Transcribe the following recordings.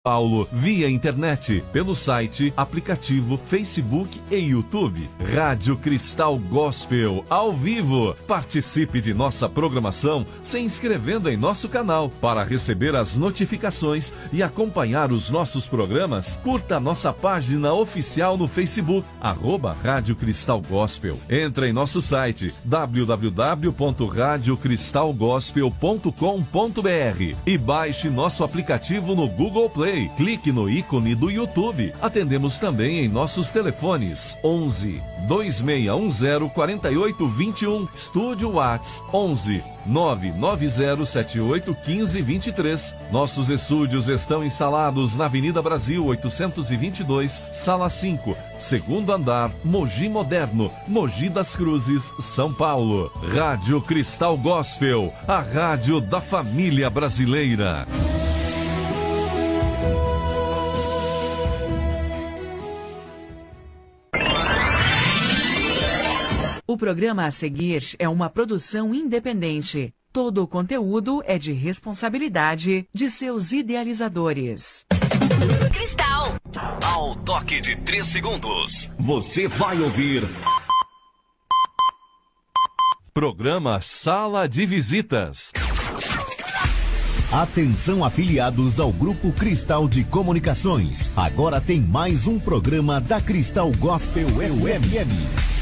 Paulo, via internet, pelo site, aplicativo, Facebook e YouTube. Rádio Cristal Gospel, ao vivo. Participe de nossa programação se inscrevendo em nosso canal. Para receber as notificações e acompanhar os nossos programas, curta nossa página oficial no Facebook, @Rádio Cristal Gospel. Entre em nosso site, www.radiocristalgospel.com.br e baixe nosso aplicativo no Google Play. Clique no ícone do YouTube. Atendemos também em nossos telefones 11 2610 4821, Estúdio Whats 11 99078 1523. Nossos estúdios estão instalados na Avenida Brasil 822, Sala 5, segundo andar, Mogi Moderno, Mogi das Cruzes, São Paulo. Rádio Cristal Gospel, a rádio da família brasileira. O programa a seguir é uma produção independente. Todo o conteúdo é de responsabilidade de seus idealizadores. Cristal. Ao toque de 3 segundos, você vai ouvir... Programa Sala de Visitas. Atenção, afiliados ao Grupo Cristal de Comunicações. Agora tem mais um programa da Cristal Gospel FM.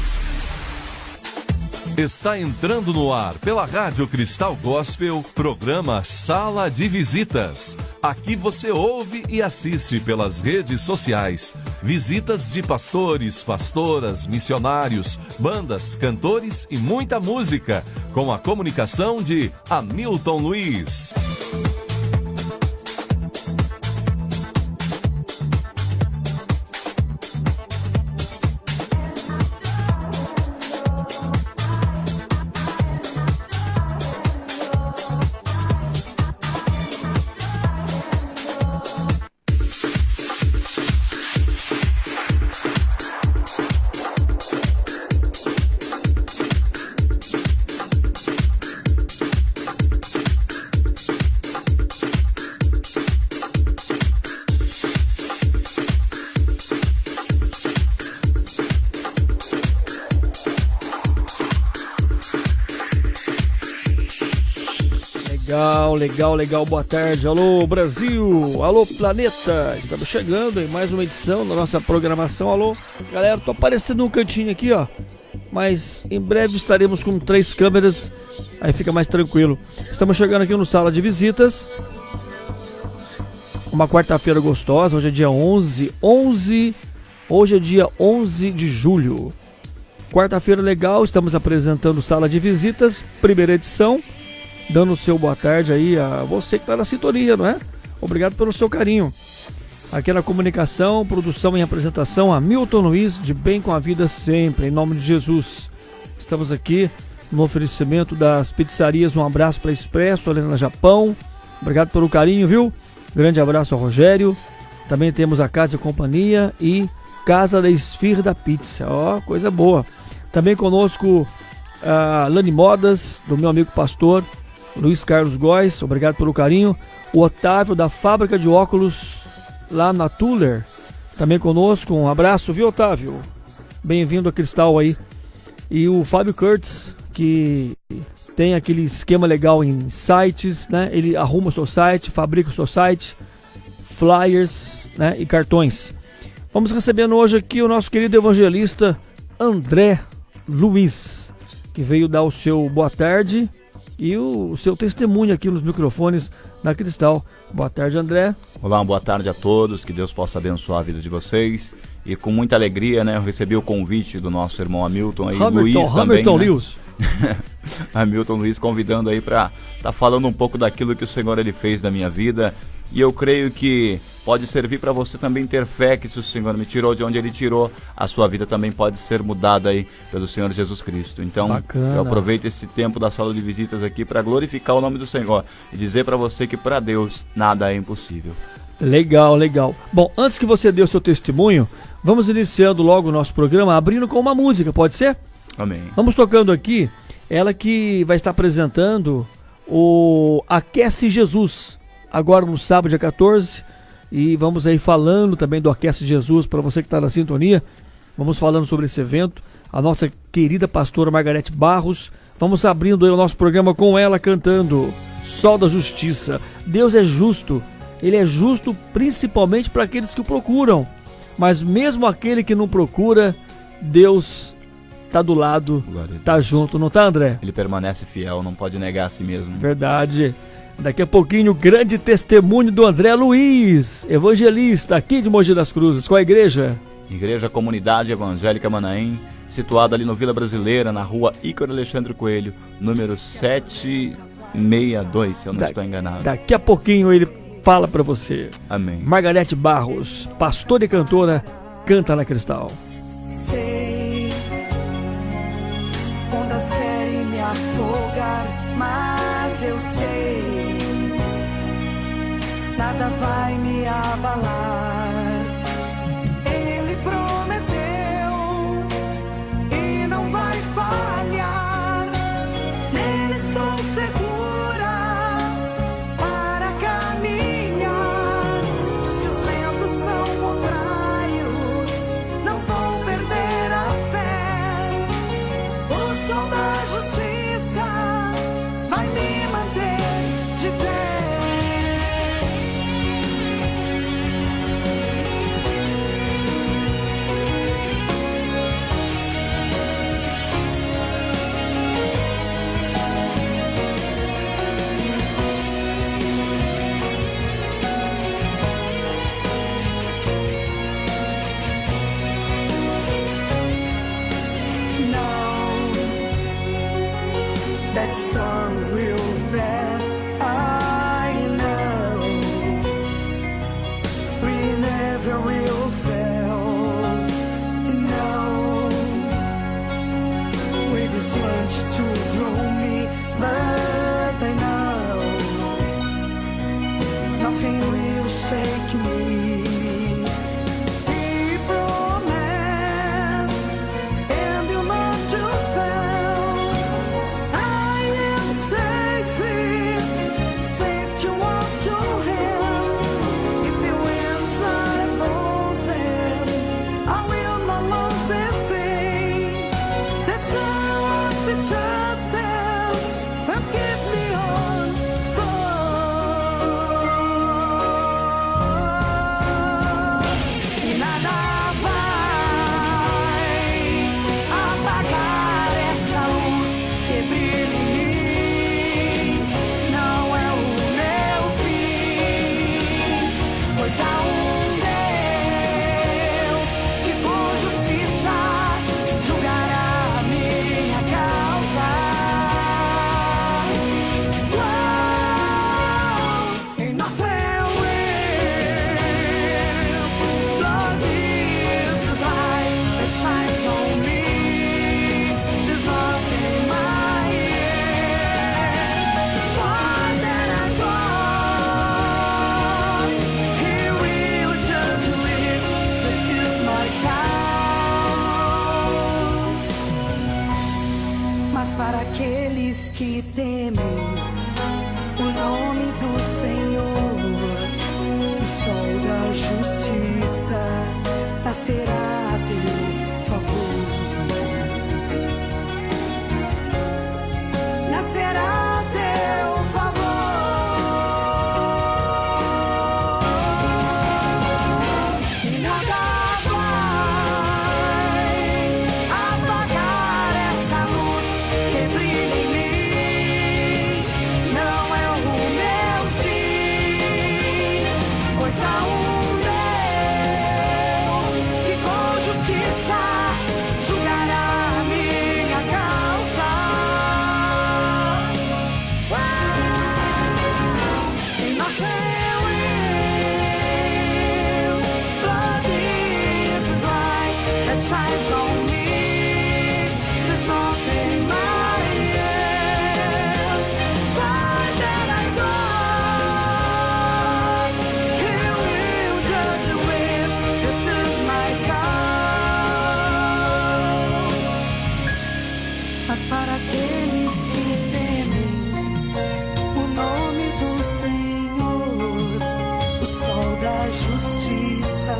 Está entrando no ar pela Rádio Cristal Gospel, programa Sala de Visitas. Aqui você ouve e assiste pelas redes sociais visitas de pastores, pastoras, missionários, bandas, cantores e muita música, com a comunicação de Hamilton Luiz. Legal, boa tarde, alô Brasil, alô planeta, estamos chegando em mais uma edição da nossa programação. Alô galera, tô aparecendo um cantinho aqui, ó, mas em breve estaremos com 3 câmeras, aí fica mais tranquilo. Estamos chegando aqui no Sala de Visitas, uma quarta-feira gostosa, hoje é dia 11, hoje é dia 11 de julho, quarta-feira legal, estamos apresentando Sala de Visitas, primeira edição. Dando o seu boa tarde aí a você que está na sintonia, não é? Obrigado pelo seu carinho. Aqui na comunicação, produção e apresentação, Hamilton Luiz, de bem com a vida sempre, em nome de Jesus. Estamos aqui no oferecimento das pizzarias, um abraço para Expresso, ali na Japão. Obrigado pelo carinho, viu? Grande abraço ao Rogério. Também temos a Casa e Companhia e Casa da Esfirra da Pizza, ó, coisa boa. Também conosco a Lani Modas, do meu amigo pastor Luiz Carlos Góes, obrigado pelo carinho. O Otávio da Fábrica de Óculos lá na Tuller, também conosco, um abraço, viu Otávio? Bem-vindo a Cristal aí. E o Fábio Kurtz, que tem aquele esquema legal em sites, né? Ele arruma o seu site, fabrica o seu site, flyers, né? E cartões. Vamos recebendo hoje aqui o nosso querido evangelista André Luiz, que veio dar o seu boa tarde e o seu testemunho aqui nos microfones da Cristal. Boa tarde, André. Olá, boa tarde a todos, que Deus possa abençoar a vida de vocês. E com muita alegria, né, eu recebi o convite do nosso irmão Hamilton e Luiz também. Hamilton, né? Luiz. Hamilton Luiz convidando aí para estar falando um pouco daquilo que o Senhor ele fez na minha vida. E eu creio que pode servir para você também ter fé que se o Senhor me tirou de onde Ele tirou, a sua vida também pode ser mudada aí pelo Senhor Jesus Cristo. Então, bacana. Eu aproveito esse tempo da sala de visitas aqui para glorificar o nome do Senhor e dizer para você que para Deus nada é impossível. Legal, legal. Bom, antes que você dê o seu testemunho, vamos iniciando logo o nosso programa, abrindo com uma música, pode ser? Amém. Vamos tocando aqui, ela que vai estar apresentando o Aquece Jesus, agora no sábado, dia 14, E vamos aí falando também do Aquece Jesus, para você que está na sintonia. Vamos falando sobre esse evento. A nossa querida pastora Margarete Barros. Vamos abrindo aí o nosso programa com ela cantando Sol da Justiça. Deus é justo. Ele é justo principalmente para aqueles que o procuram. Mas mesmo aquele que não procura, Deus tá do lado, tá junto, não tá, André? Ele permanece fiel, não pode negar a si mesmo. Verdade. Daqui a pouquinho, o grande testemunho do André Luiz, evangelista aqui de Mogi das Cruzes. Qual a igreja? Igreja Comunidade Evangélica Manaim, situada ali no Vila Brasileira, na rua Ícaro Alexandre Coelho, número 762, se eu não estou enganado. Daqui a pouquinho ele fala pra você. Amém. Margarete Barros, pastora e cantora, canta na Cristal. Sei, ondas querem me afogar, mas eu sei, nada vai me abalar. Ele prometeu e não vai falhar. Nele estou segura para caminhar. Se os ventos são contrários, não vou perder a fé. O sol da justiça vai me manter de pé. That storm will pass, I know. We never will fail, no. Waves want to throw me, but I know nothing will shake me. He promised, and you'll not to fail. Safe to walk to him. If the winds are losing, I will not lose a thing. The sun of the justice will keep me on fire. E nada vai apagar essa luz que brilha em mim. Pois há Deus que com justiça julgará a minha causa. Wow, ain't nothing will. Lord is His light that shines on me. There's nothing in my head. Far that I go. Mas para aqueles que temem o nome do Senhor, o sol da justiça nascerá a teu favor. Nascerá a teu favor. E nada pois há Deus que com sol da justiça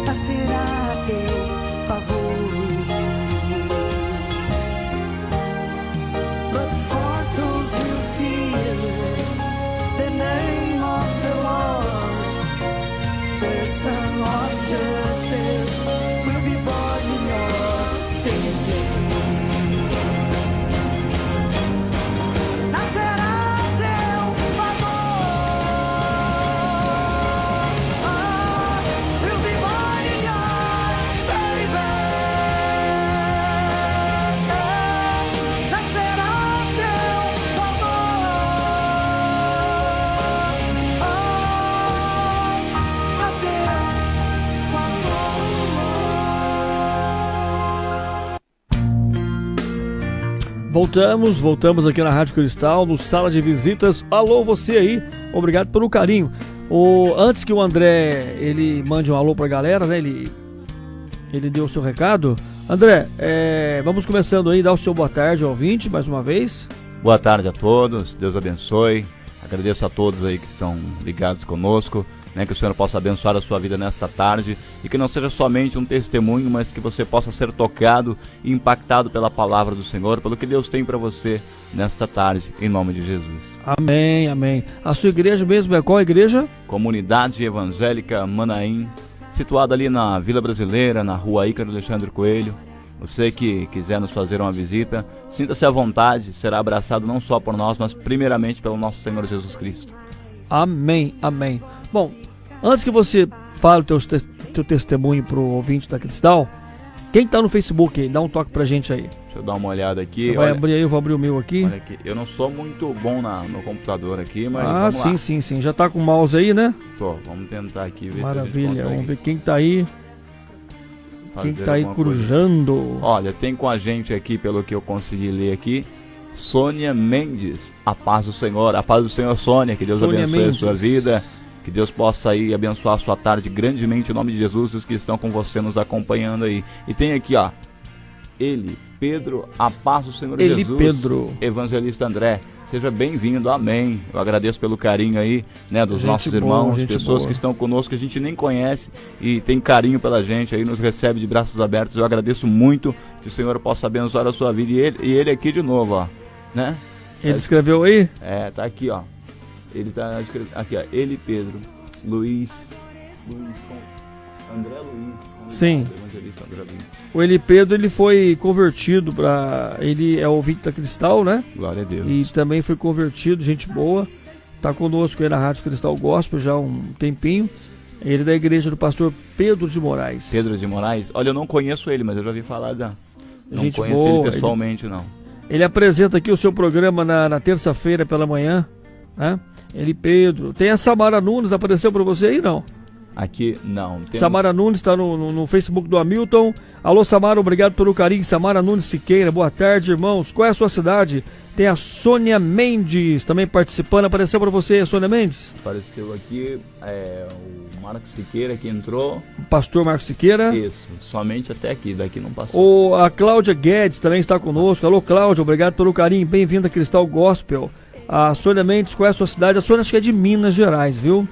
nascerá a teu favor. But for those who fear the name of the Lord, the Son of Justice will be born in your city. Nascerá teu favor. Will be born in your favor. Nascerá teu favor. A teu favor. Voltamos aqui na Rádio Cristal, no Sala de Visitas. Alô, você aí, obrigado pelo carinho. Antes que o André, ele mande um alô pra galera, né, ele deu o seu recado. André, vamos começando aí, dá o seu boa tarde ao ouvinte, mais uma vez. Boa tarde a todos, Deus abençoe. Agradeço a todos aí que estão ligados conosco, né, que o Senhor possa abençoar a sua vida nesta tarde e que não seja somente um testemunho, mas que você possa ser tocado e impactado pela palavra do Senhor, pelo que Deus tem para você nesta tarde, em nome de Jesus. Amém, amém. A sua igreja mesmo é qual igreja? Comunidade Evangélica Manaim, situada ali na Vila Brasileira, na rua Ícaro Alexandre Coelho. Você que quiser nos fazer uma visita, sinta-se à vontade, será abraçado não só por nós, mas primeiramente pelo nosso Senhor Jesus Cristo. Amém, amém. Bom, antes que você fale o teu testemunho pro ouvinte da Cristal, quem tá no Facebook aí, dá um toque pra gente aí. Deixa eu dar uma olhada aqui. Você vai abrir aí, eu vou abrir o meu aqui. Olha aqui, eu não sou muito bom no computador aqui, mas vamos lá. Sim. Já tá com o mouse aí, né? Vamos tentar aqui ver Maravilha, se a gente consegue. vamos ver quem tá aí. Quem tá aí cruzando. Olha, tem com a gente aqui, pelo que eu consegui ler aqui, Sônia Mendes. A paz do Senhor, Sônia, que Deus Sônia abençoe Mendes. a sua vida, que Deus possa aí abençoar a sua tarde grandemente, em nome de Jesus, e os que estão com você nos acompanhando aí. E tem aqui, ó, ele, Pedro, a paz do Senhor Jesus, Pedro. Evangelista André. Seja bem-vindo, amém. Eu agradeço pelo carinho aí, né, dos nossos irmãos, pessoas que estão conosco, que a gente nem conhece e tem carinho pela gente aí, nos recebe de braços abertos. Eu agradeço muito, que o Senhor possa abençoar a sua vida. E ele aqui de novo, ó, né? Ele escreveu aí? Tá aqui, ó. Ele tá escrevendo, aqui, ó, ele, Pedro, Luiz, André Luiz. Sim. Evangelista André Luiz. O Eli Pedro, ele foi convertido ele é ouvinte da Cristal, né? Glória a Deus. E também foi convertido, gente boa. Tá conosco aí na Rádio Cristal Gospel já há um tempinho. Ele é da igreja do pastor Pedro de Moraes. Pedro de Moraes? Olha, eu não conheço ele, mas eu já ouvi falar não gente conheço boa, ele pessoalmente, não. Ele apresenta aqui o seu programa na terça-feira pela manhã, né? Eli Pedro. Tem a Samara Nunes, apareceu para você aí, não? Aqui, não. Samara Nunes está no Facebook do Hamilton. Alô, Samara, obrigado pelo carinho. Samara Nunes Siqueira, boa tarde, irmãos. Qual é a sua cidade? Tem a Sônia Mendes também participando. Apareceu para você, Sônia Mendes? Apareceu aqui o Marcos Siqueira que entrou. O pastor Marcos Siqueira. Isso, somente até aqui, daqui não passou. A Cláudia Guedes também está conosco. Alô, Cláudia, obrigado pelo carinho. Bem-vinda a Cristal Gospel. A Sônia Mendes, qual é a sua cidade? A Sônia acho que é de Minas Gerais, viu?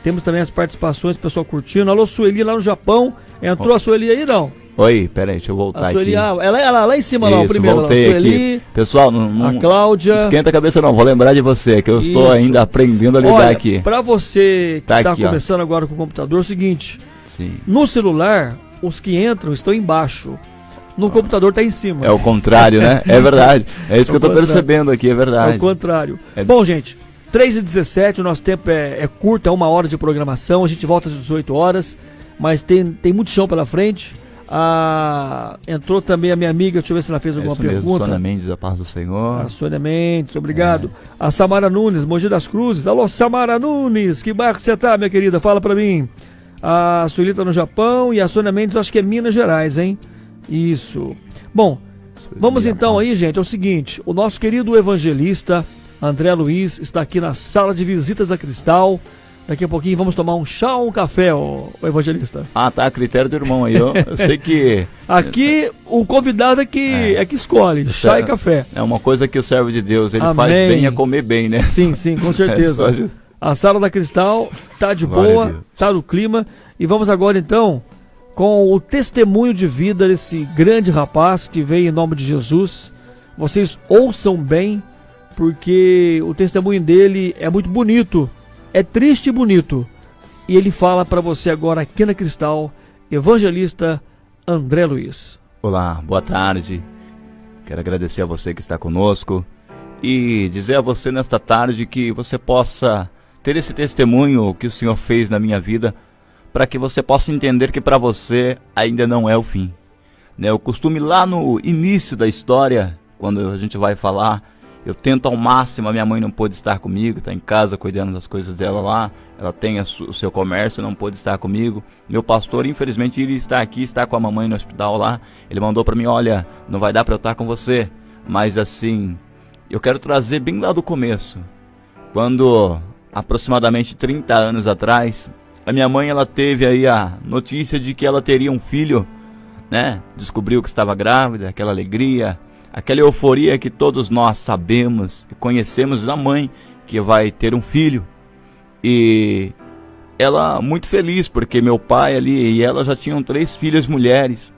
Temos também as participações, o pessoal curtindo. Alô, Sueli lá no Japão. Entrou a Sueli aí, não? Oi, peraí, deixa eu voltar Sueli, aqui. Ela lá em cima, isso, lá, o primeiro. Voltei lá, Sueli, aqui. Pessoal, não a Cláudia. Esquenta a cabeça não, vou lembrar de você, que eu estou ainda aprendendo a lidar aqui. Pra você que tá aqui, começando agora com o computador, é o seguinte. Sim. No celular, os que entram estão embaixo. No computador tá em cima. É o contrário, né? É verdade. É isso que eu tô percebendo aqui, é verdade. É o contrário. Bom, gente, 3h17, o nosso tempo é curto, é 1 hora de programação. A gente volta às 18 horas, mas tem muito chão pela frente. Entrou também a minha amiga, deixa eu ver se ela fez alguma pergunta. Sônia Mendes, a paz do Senhor. A Sônia Mendes, obrigado. A Samara Nunes, Mogi das Cruzes. Alô, Samara Nunes, que bairro você tá, minha querida? Fala pra mim. A Sueli tá no Japão e a Sônia Mendes, eu acho que é Minas Gerais, hein? Isso. Bom, vamos então aí, gente, é o seguinte. O nosso querido evangelista André Luiz está aqui na sala de visitas da Cristal. Daqui a pouquinho vamos tomar um chá ou um café, o evangelista. Tá a critério do irmão aí, eu sei que... Aqui o convidado é que escolhe, chá e café. É uma coisa que o servo de Deus, ele Amém. faz bem a comer bem, né? Sim, com certeza. A Sala da Cristal tá de Glória a boa, Deus. tá no clima. E vamos agora então com o testemunho de vida desse grande rapaz que veio em nome de Jesus. Vocês ouçam bem, porque o testemunho dele é muito bonito, é triste e bonito. E ele fala para você agora aqui na Cristal, evangelista André Luiz. Olá, boa tarde. Quero agradecer a você que está conosco e dizer a você nesta tarde que você possa ter esse testemunho que o Senhor fez na minha vida, para que você possa entender que para você ainda não é o fim. Eu costumo lá no início da história, quando a gente vai falar, eu tento ao máximo, a minha mãe não pôde estar comigo, está em casa cuidando das coisas dela lá, ela tem o seu comércio, não pôde estar comigo. Meu pastor, infelizmente, ele está aqui, está com a mamãe no hospital lá, ele mandou para mim, olha, não vai dar para eu estar com você, mas assim, eu quero trazer bem lá do começo, quando aproximadamente 30 anos atrás, a minha mãe, ela teve aí a notícia de que ela teria um filho, né? Descobriu que estava grávida, aquela alegria, aquela euforia que todos nós sabemos e conhecemos da mãe que vai ter um filho. E ela muito feliz, porque meu pai ali e ela já tinham 3 filhas mulheres,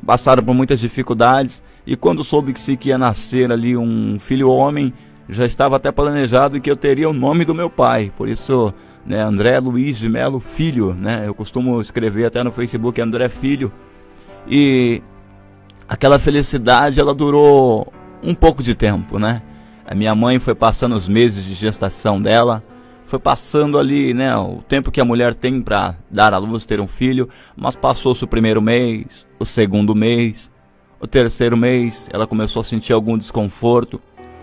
passaram por muitas dificuldades, e quando soube que ia nascer ali um filho homem, já estava até planejado que eu teria o nome do meu pai, por isso, né, André Luiz de Melo Filho, né? Eu costumo escrever até no Facebook André Filho. E aquela felicidade, ela durou um pouco de tempo, né? A minha mãe foi passando os meses de gestação dela, foi passando ali, né, o tempo que a mulher tem para dar à luz, ter um filho, mas passou-se o primeiro mês, o segundo mês, o terceiro mês, ela começou a sentir algum desconforto,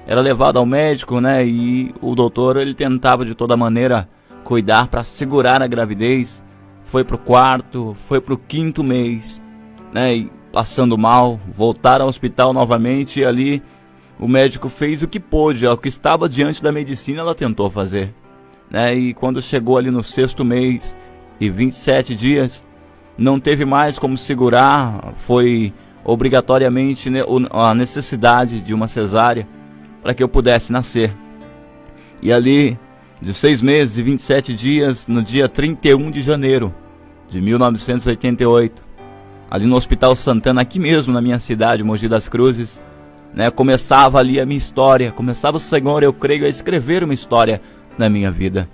era levada ao médico, né, e o doutor, ele tentava de toda maneira cuidar para segurar a gravidez, foi pro 4º, foi pro 5º mês, né, e passando mal, voltaram ao hospital novamente, e ali o médico fez o que pôde, o que estava diante da medicina ela tentou fazer, né, e quando chegou ali no 6º mês e 27 dias, não teve mais como segurar, foi obrigatoriamente, né, a necessidade de uma cesárea para que eu pudesse nascer. E ali, de 6 meses e 27 dias, no dia 31 de janeiro de 1988, ali no Hospital Santana, aqui mesmo na minha cidade, Mogi das Cruzes, né, começava ali a minha história, começava o Senhor, eu creio, a escrever uma história na minha vida.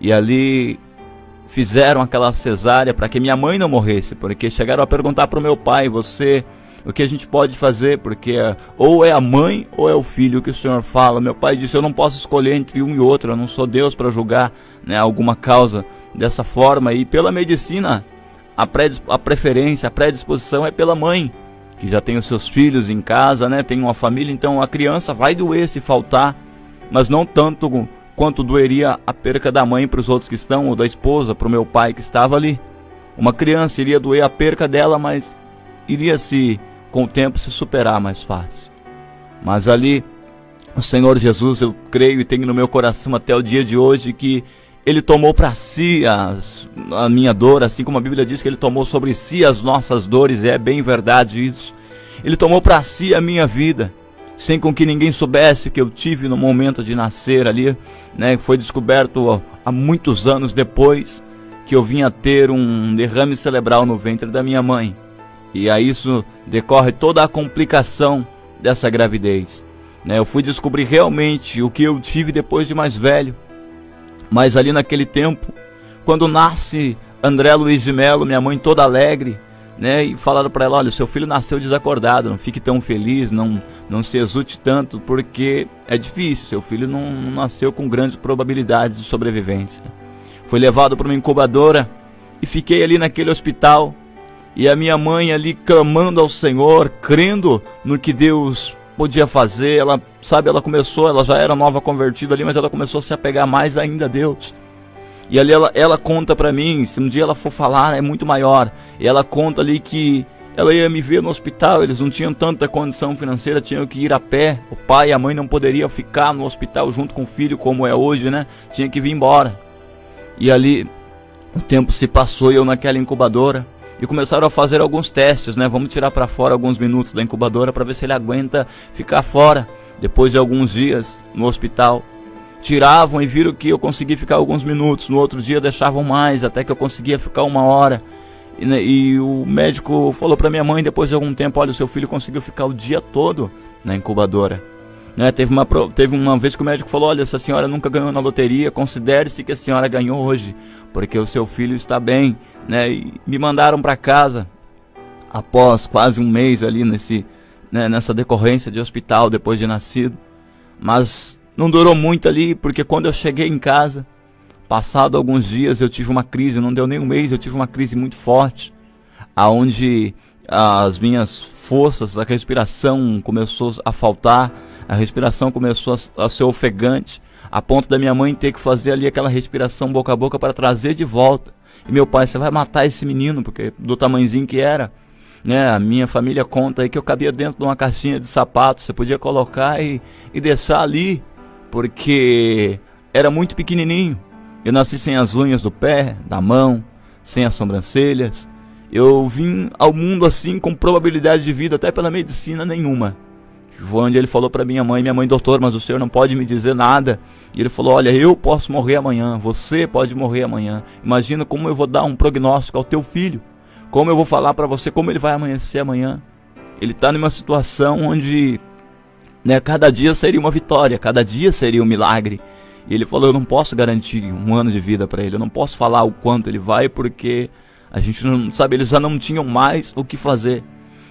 E ali fizeram aquela cesárea para que minha mãe não morresse, porque chegaram a perguntar para o meu pai, o que a gente pode fazer, porque ou é a mãe ou é o filho que o Senhor fala. Meu pai disse, eu não posso escolher entre um e outro, eu não sou Deus para julgar, né, alguma causa dessa forma. E pela medicina, a preferência, a predisposição é pela mãe, que já tem os seus filhos em casa, né, tem uma família, então a criança vai doer se faltar, mas não tanto quanto doeria a perca da mãe para os outros que estão, ou da esposa, para o meu pai que estava ali. Uma criança iria doer a perca dela, mas iria com o tempo se superar mais fácil. Mas ali, o Senhor Jesus, eu creio e tenho no meu coração até o dia de hoje que Ele tomou para si a minha dor, assim como a Bíblia diz que Ele tomou sobre si as nossas dores, e é bem verdade isso. Ele tomou para si a minha vida, sem com que ninguém soubesse que eu tive no momento de nascer ali, né? Foi descoberto há muitos anos depois que eu vinha ter um derrame cerebral no ventre da minha mãe. E a isso decorre toda a complicação dessa gravidez, né? Eu fui descobrir realmente o que eu tive depois de mais velho. Mas ali naquele tempo, quando nasce André Luiz de Melo, minha mãe toda alegre, né? E falaram para ela, olha, seu filho nasceu desacordado, não fique tão feliz, não se exulte tanto, porque é difícil, seu filho não nasceu com grandes probabilidades de sobrevivência. Foi levado para uma incubadora e fiquei ali naquele hospital. E a minha mãe ali clamando ao Senhor, crendo no que Deus podia fazer. Ela já era nova convertida ali, mas ela começou a se apegar mais ainda a Deus. E ali ela conta pra mim, se um dia ela for falar, é muito maior. E ela conta ali que ela ia me ver no hospital, eles não tinham tanta condição financeira, tinham que ir a pé. O pai e a mãe não poderiam ficar no hospital junto com o filho, como é hoje, né? Tinha que vir embora. E ali o tempo se passou e eu naquela incubadora. E começaram a fazer alguns testes, né? Vamos tirar para fora alguns minutos da incubadora para ver se ele aguenta ficar fora depois de alguns dias no hospital. tiravam e viram que eu conseguia ficar alguns minutos, no outro dia deixavam mais, até que eu conseguia ficar 1 hora. E o médico falou para minha mãe, depois de algum tempo, olha, o seu filho conseguiu ficar o dia todo na incubadora. Né? Teve uma vez que o médico falou, olha, essa senhora nunca ganhou na loteria, considere-se que a senhora ganhou hoje, porque o seu filho está bem. Né? E me mandaram para casa, após quase um mês ali nessa decorrência de hospital, depois de nascido. Mas não durou muito ali, porque quando eu cheguei em casa, passado alguns dias, eu tive uma crise, não deu nem um mês, eu tive uma crise muito forte, aonde as minhas forças, a respiração começou a faltar, a respiração começou a ser ofegante, a ponto da minha mãe ter que fazer ali aquela respiração boca a boca para trazer de volta. E meu pai, você vai matar esse menino, porque do tamanhozinho que era, né? A minha família conta aí que eu cabia dentro de uma caixinha de sapato, você podia colocar e deixar ali, porque era muito pequenininho. Eu nasci sem as unhas do pé, da mão, sem as sobrancelhas. Eu vim ao mundo assim, com probabilidade de vida, até pela medicina nenhuma. Foi onde ele falou para minha mãe, doutor, mas o senhor não pode me dizer nada. E ele falou, olha, eu posso morrer amanhã, você pode morrer amanhã. Imagina como eu vou dar um prognóstico ao teu filho. Como eu vou falar para você como ele vai amanhecer amanhã. Ele está numa situação onde, né, cada dia seria uma vitória, cada dia seria um milagre. E ele falou, eu não posso garantir 1 ano de vida para ele, eu não posso falar o quanto ele vai, porque a gente não sabe, eles já não tinham mais o que fazer.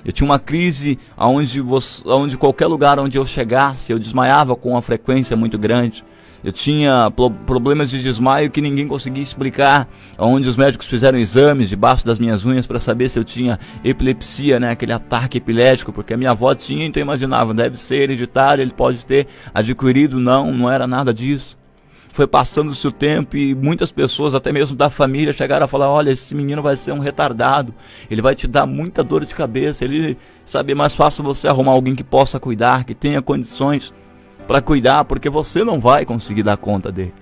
Eu tinha uma crise onde qualquer lugar onde eu chegasse, eu desmaiava com uma frequência muito grande. Eu tinha problemas de desmaio que ninguém conseguia explicar, onde os médicos fizeram exames debaixo das minhas unhas para saber se eu tinha epilepsia, né, aquele ataque epilético, porque a minha avó tinha, então eu imaginava, deve ser hereditário, ele pode ter adquirido, não era nada disso. Foi passando-se o tempo e muitas pessoas, até mesmo da família, chegaram a falar, olha, esse menino vai ser um retardado, ele vai te dar muita dor de cabeça, ele, sabe, é mais fácil você arrumar alguém que possa cuidar, que tenha condições para cuidar, porque você não vai conseguir dar conta dele.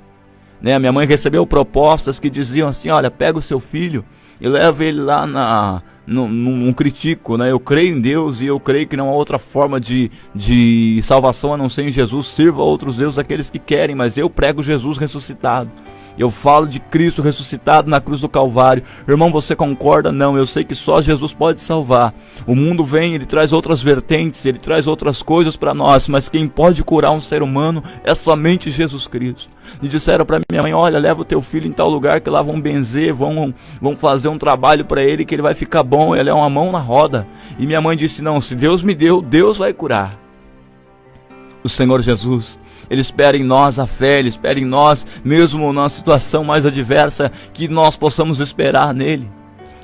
Né? A minha mãe recebeu propostas que diziam assim, olha, pega o seu filho e leva ele lá num critico, né? Eu creio em Deus e eu creio que não há outra forma de salvação a não ser em Jesus. Sirva a outros deuses aqueles que querem, mas eu prego Jesus ressuscitado. Eu falo de Cristo ressuscitado na cruz do Calvário. Irmão, você concorda? Não, eu sei que só Jesus pode salvar. O mundo vem, ele traz outras vertentes, ele traz outras coisas para nós, mas quem pode curar um ser humano é somente Jesus Cristo. E disseram para minha mãe, olha, leva o teu filho em tal lugar que lá vão benzer, vão fazer um trabalho para ele que ele vai ficar bom, ele é uma mão na roda. E minha mãe disse, não, se Deus me deu, Deus vai curar. O Senhor Jesus, Ele espera em nós a fé, Ele espera em nós, mesmo na situação mais adversa, que nós possamos esperar nele.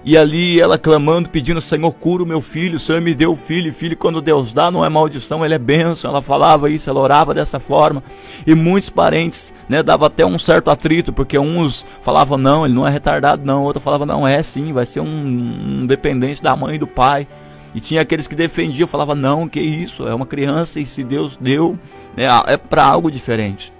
E ali ela clamando, pedindo, Senhor, cura o meu filho, o Senhor me deu o filho, filho quando Deus dá não é maldição, ele é bênção. Ela falava isso, ela orava dessa forma. E muitos parentes, né, dava até um certo atrito, porque uns falavam, não, ele não é retardado não, outros falavam, não, é sim, vai ser um dependente da mãe e do pai. E tinha aqueles que defendiam, falavam, não, que isso, é uma criança e se Deus deu, né, é para algo diferente.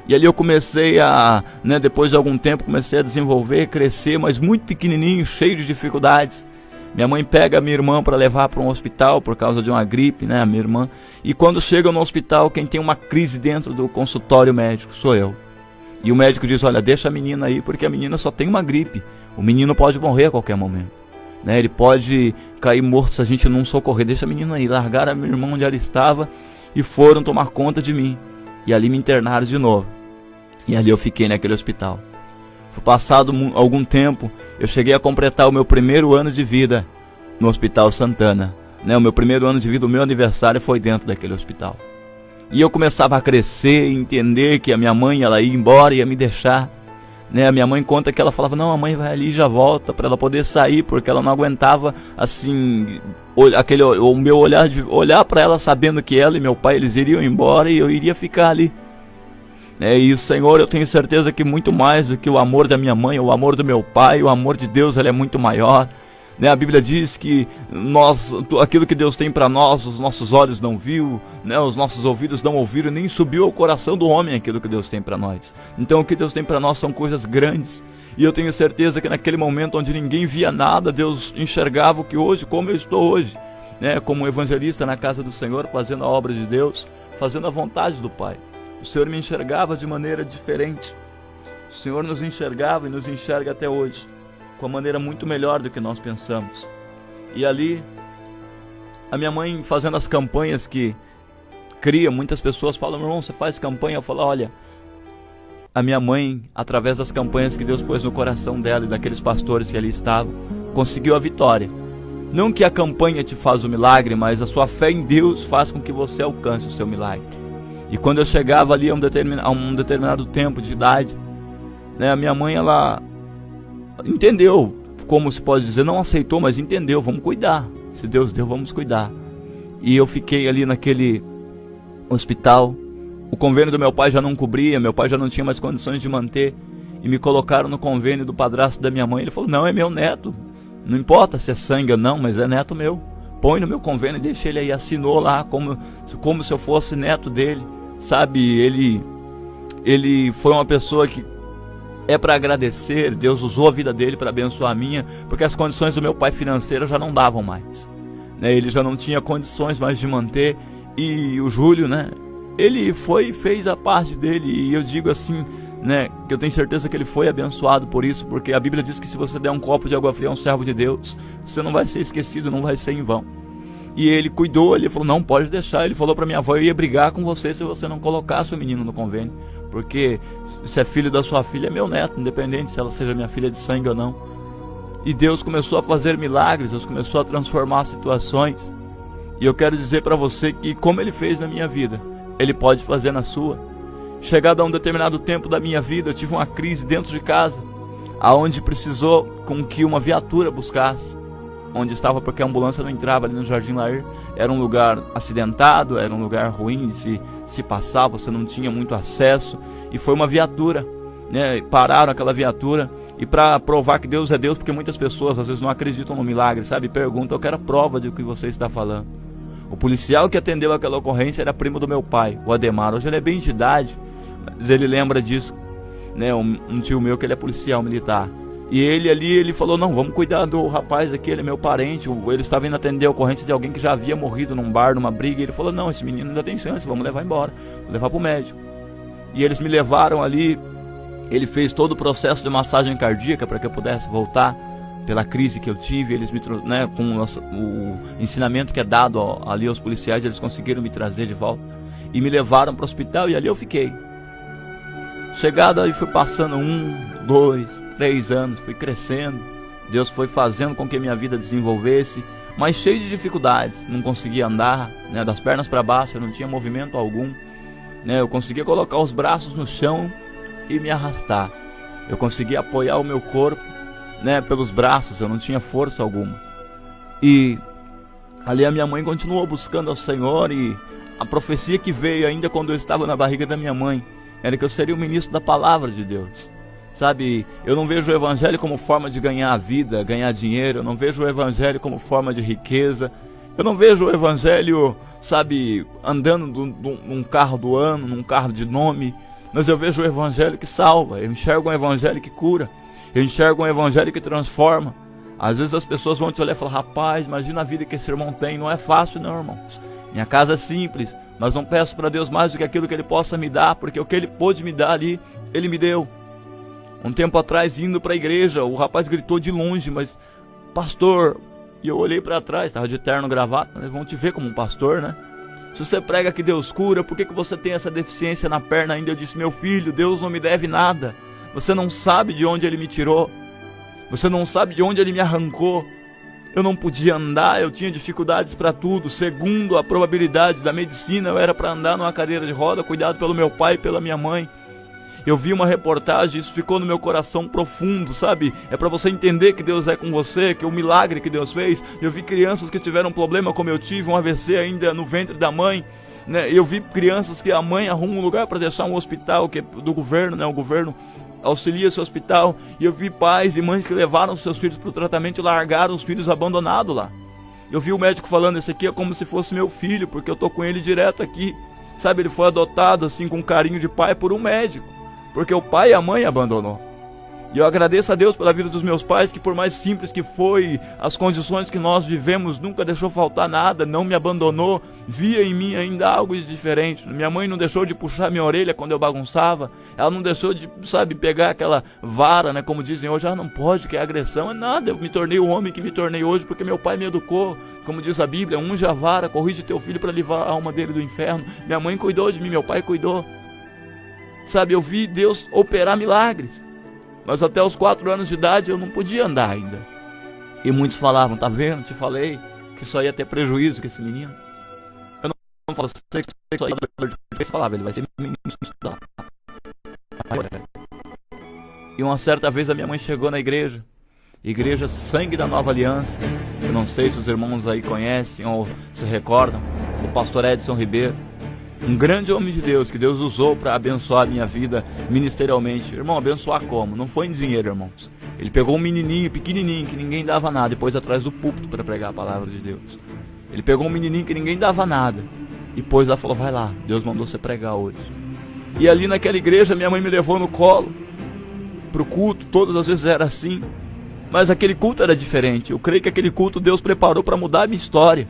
E ali eu comecei a, né, depois de algum tempo, comecei a desenvolver, crescer, mas muito pequenininho, cheio de dificuldades. Minha mãe pega a minha irmã para levar para um hospital por causa de uma gripe, né, a minha irmã. E quando chega no hospital, quem tem uma crise dentro do consultório médico sou eu. E o médico diz, olha, deixa a menina aí, porque a menina só tem uma gripe. O menino pode morrer a qualquer momento. Né, ele pode cair morto se a gente não socorrer. Deixa a menina aí. Largaram a minha irmã onde ela estava e foram tomar conta de mim. E ali me internaram de novo. E ali eu fiquei naquele hospital. Foi passado algum tempo, eu cheguei a completar o meu primeiro ano de vida no Hospital Santana. Né, o meu primeiro ano de vida, o meu aniversário foi dentro daquele hospital. E eu começava a crescer, entender que a minha mãe, ela ia embora, ia me deixar. Né, a minha mãe conta que ela falava, não, a mãe vai ali e já volta, para ela poder sair, porque ela não aguentava, assim, o meu olhar, de olhar para ela sabendo que ela e meu pai, eles iriam embora e eu iria ficar ali. E o Senhor, eu tenho certeza que muito mais do que o amor da minha mãe, o amor do meu pai, o amor de Deus, ele é muito maior. Né, a Bíblia diz que aquilo que Deus tem para nós, os nossos olhos não viu, né, os nossos ouvidos não ouviram, nem subiu ao coração do homem aquilo que Deus tem para nós. Então o que Deus tem para nós são coisas grandes. E eu tenho certeza que naquele momento onde ninguém via nada, Deus enxergava o que hoje, como eu estou hoje, né, como evangelista na casa do Senhor, fazendo a obra de Deus, fazendo a vontade do Pai. O Senhor me enxergava de maneira diferente. O Senhor nos enxergava e nos enxerga até hoje, com uma maneira muito melhor do que nós pensamos. E ali, a minha mãe fazendo as campanhas que cria, muitas pessoas falam, meu irmão, você faz campanha? Eu falo, olha, a minha mãe, através das campanhas que Deus pôs no coração dela e daqueles pastores que ali estavam, conseguiu a vitória. Não que a campanha te faz o milagre, mas a sua fé em Deus faz com que você alcance o seu milagre. E quando eu chegava ali a um determinado tempo de idade, né, a minha mãe, ela entendeu, como se pode dizer, não aceitou, mas entendeu, vamos cuidar. Se Deus deu, vamos cuidar. E eu fiquei ali naquele hospital. O convênio do meu pai já não cobria, meu pai já não tinha mais condições de manter, e me colocaram no convênio do padrasto da minha mãe. Ele falou, não, é meu neto, não importa se é sangue ou não, mas é neto meu, põe no meu convênio e deixa ele aí. Assinou lá como se eu fosse neto dele, sabe? Ele foi uma pessoa que é para agradecer. Deus usou a vida dele para abençoar a minha, porque as condições do meu pai financeiras já não davam mais, né? Ele já não tinha condições mais de manter, e o Júlio, né, ele fez a parte dele, e eu digo assim, né, que eu tenho certeza que ele foi abençoado por isso, porque a Bíblia diz que se você der um copo de água fria a um servo de Deus, você não vai ser esquecido, não vai ser em vão. E ele cuidou, ele falou, não, pode deixar. Ele falou para minha avó, eu ia brigar com você se você não colocasse o menino no convênio, porque se é filho da sua filha, é meu neto, independente se ela seja minha filha de sangue ou não. E Deus começou a fazer milagres, Deus começou a transformar situações, e eu quero dizer para você que, como Ele fez na minha vida, Ele pode fazer na sua. Chegado a um determinado tempo da minha vida, eu tive uma crise dentro de casa, aonde precisou com que uma viatura buscasse onde estava, porque a ambulância não entrava ali no Jardim Lair. Era um lugar acidentado, era um lugar ruim de se passar, você não tinha muito acesso, e foi uma viatura, né? Pararam aquela viatura, e para provar que Deus é Deus, porque muitas pessoas às vezes não acreditam no milagre, sabe? Perguntam, eu quero a prova do que você está falando. O policial que atendeu aquela ocorrência era primo do meu pai, o Ademar. Hoje ele é bem de idade, mas ele lembra disso, né? Um tio meu que ele é policial militar. E ele ali, ele falou, não, vamos cuidar do rapaz aqui, ele é meu parente. Ele estava indo atender a ocorrência de alguém que já havia morrido num bar, numa briga. E ele falou, não, esse menino ainda tem chance, vamos levar embora, vamos levar pro médico. E eles me levaram ali. Ele fez todo o processo de massagem cardíaca para que eu pudesse voltar pela crise que eu tive. Eles me, né, com o ensinamento que é dado ali aos policiais, eles conseguiram me trazer de volta e me levaram para o hospital, e ali eu fiquei. Chegado aí, fui passando 1, 2, 3 anos, fui crescendo. Deus foi fazendo com que minha vida desenvolvesse, mas cheio de dificuldades. Não conseguia andar, né, das pernas para baixo, eu não tinha movimento algum, né? Eu conseguia colocar os braços no chão e me arrastar. Eu conseguia apoiar o meu corpo, né, pelos braços, eu não tinha força alguma. E ali a minha mãe continuou buscando ao Senhor, e a profecia que veio ainda quando eu estava na barriga da minha mãe era que eu seria o ministro da palavra de Deus. Sabe, eu não vejo o evangelho como forma de ganhar a vida, ganhar dinheiro. Eu não vejo o evangelho como forma de riqueza. Eu não vejo o evangelho, sabe, andando num carro do ano, num carro de nome. Mas eu vejo o evangelho que salva. Eu enxergo um evangelho que cura. Eu enxergo um evangelho que transforma. Às vezes as pessoas vão te olhar e falar, rapaz, imagina a vida que esse irmão tem. Não é fácil não, irmãos. Minha casa é simples, mas não peço para Deus mais do que aquilo que Ele possa me dar, porque o que Ele pôde me dar ali, Ele me deu. Um tempo atrás, indo para a igreja, o rapaz gritou de longe, mas pastor, e eu olhei para trás, estava de terno, gravata, eles vão te ver como um pastor, né? Se você prega que Deus cura, por que você tem essa deficiência na perna ainda? Eu disse, meu filho, Deus não me deve nada. Você não sabe de onde Ele me tirou. Você não sabe de onde Ele me arrancou. Eu não podia andar, eu tinha dificuldades para tudo. Segundo a probabilidade da medicina, eu era para andar numa cadeira de roda, cuidado pelo meu pai e pela minha mãe. Eu vi uma reportagem, isso ficou no meu coração profundo, sabe? É para você entender que Deus é com você, que o milagre que Deus fez. Eu vi crianças que tiveram um problema como eu tive, um AVC ainda no ventre da mãe, né? Eu vi crianças que a mãe arruma um lugar para deixar um hospital que é do governo, né? O governo auxilia esse hospital. E eu vi pais e mães que levaram seus filhos para o tratamento e largaram os filhos abandonados lá. Eu vi o médico falando, esse aqui é como se fosse meu filho, porque eu tô com ele direto aqui. Sabe, ele foi adotado assim com carinho de pai por um médico, porque o pai e a mãe abandonou. E eu agradeço a Deus pela vida dos meus pais, que por mais simples que foi, as condições que nós vivemos, nunca deixou faltar nada, não me abandonou, via em mim ainda algo de diferente. Minha mãe não deixou de puxar minha orelha quando eu bagunçava, ela não deixou de, pegar aquela vara, né, como dizem hoje, não pode, que é agressão, é nada, eu me tornei o homem que me tornei hoje, porque meu pai me educou, como diz a Bíblia, unge a vara, corrige teu filho para livrar a alma dele do inferno. Minha mãe cuidou de mim, meu pai cuidou. Eu vi Deus operar milagres. Mas até os 4 anos de idade eu não podia andar ainda. E muitos falavam, tá vendo, te falei que só ia ter prejuízo com esse menino. Eu não falo, sei que só ia falava, ele vai ser menino estudar. E uma certa vez a minha mãe chegou na igreja Sangue da Nova Aliança. Eu não sei se os irmãos aí conhecem ou se recordam, o pastor Edson Ribeiro. Um grande homem de Deus, que Deus usou para abençoar a minha vida ministerialmente. Irmão, abençoar como? Não foi em dinheiro, irmãos. Ele pegou um menininho, pequenininho, que ninguém dava nada, depois atrás do púlpito para pregar a palavra de Deus. Ele pegou um menininho que ninguém dava nada, e depois ela falou, vai lá, Deus mandou você pregar hoje. E ali naquela igreja, minha mãe me levou no colo, pro culto, todas as vezes era assim. Mas aquele culto era diferente. Eu creio que aquele culto Deus preparou para mudar a minha história.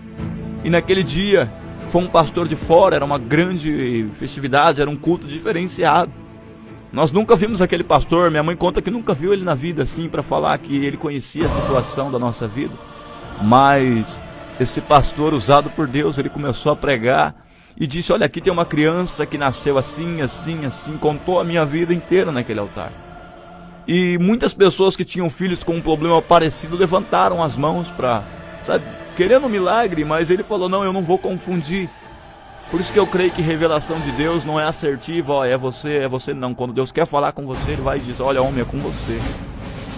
E naquele dia, foi um pastor de fora, era uma grande festividade, era um culto diferenciado. Nós nunca vimos aquele pastor, minha mãe conta que nunca viu ele na vida assim, para falar que ele conhecia a situação da nossa vida. Mas esse pastor usado por Deus, ele começou a pregar e disse, olha, aqui tem uma criança que nasceu assim, assim, assim, contou a minha vida inteira naquele altar. E muitas pessoas que tinham filhos com um problema parecido levantaram as mãos para, querendo um milagre, mas ele falou, não, eu não vou confundir. Por isso que eu creio que revelação de Deus não é assertiva, ó, é você não. Quando Deus quer falar com você, ele vai e diz, olha, homem, é com você.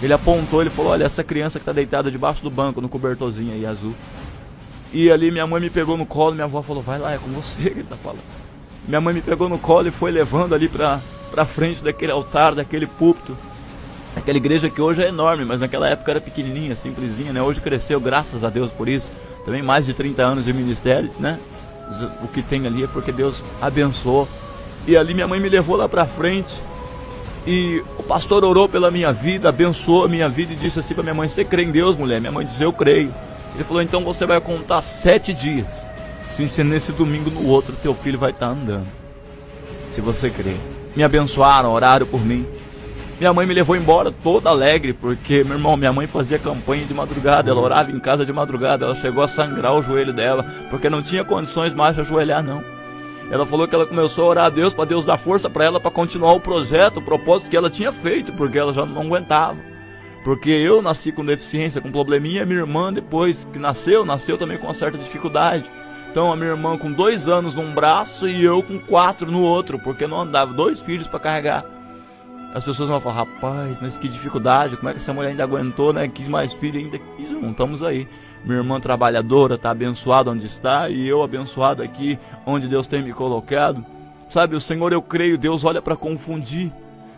Ele apontou, ele falou, olha, essa criança que está deitada debaixo do banco, no cobertorzinho aí azul. E ali minha mãe me pegou no colo, minha avó falou, vai lá, é com você que ele está falando. Minha mãe me pegou no colo e foi levando ali para frente daquele altar, daquele púlpito. Aquela igreja que hoje é enorme, mas naquela época era pequenininha, simplesinha, né? Hoje cresceu, graças a Deus por isso. Também mais de 30 anos de ministério, né? O que tem ali é porque Deus abençoou. E ali minha mãe me levou lá pra frente. E o pastor orou pela minha vida, abençoou a minha vida e disse assim pra minha mãe, você crê em Deus, mulher? Minha mãe disse, eu creio. Ele falou, então você vai contar 7 dias. Se nesse domingo no outro, teu filho vai estar andando. Se você crer. Me abençoaram, oraram por mim. Minha mãe me levou embora toda alegre, porque, meu irmão, minha mãe fazia campanha de madrugada, ela orava em casa de madrugada, ela chegou a sangrar o joelho dela, porque não tinha condições mais de ajoelhar, não. Ela falou que ela começou a orar a Deus, para Deus dar força para ela, para continuar o projeto, o propósito que ela tinha feito, porque ela já não aguentava. Porque eu nasci com deficiência, com probleminha, minha irmã depois que nasceu também com uma certa dificuldade. Então a minha irmã com 2 anos num braço e eu com 4 no outro, porque não andava, 2 filhos para carregar. As pessoas vão falar, rapaz, mas que dificuldade, como é que essa mulher ainda aguentou, né? Quis mais filho, ainda quis, irmão, estamos aí. Minha irmã trabalhadora, está abençoada onde está, e eu abençoado aqui, onde Deus tem me colocado. O Senhor, eu creio, Deus olha para confundir.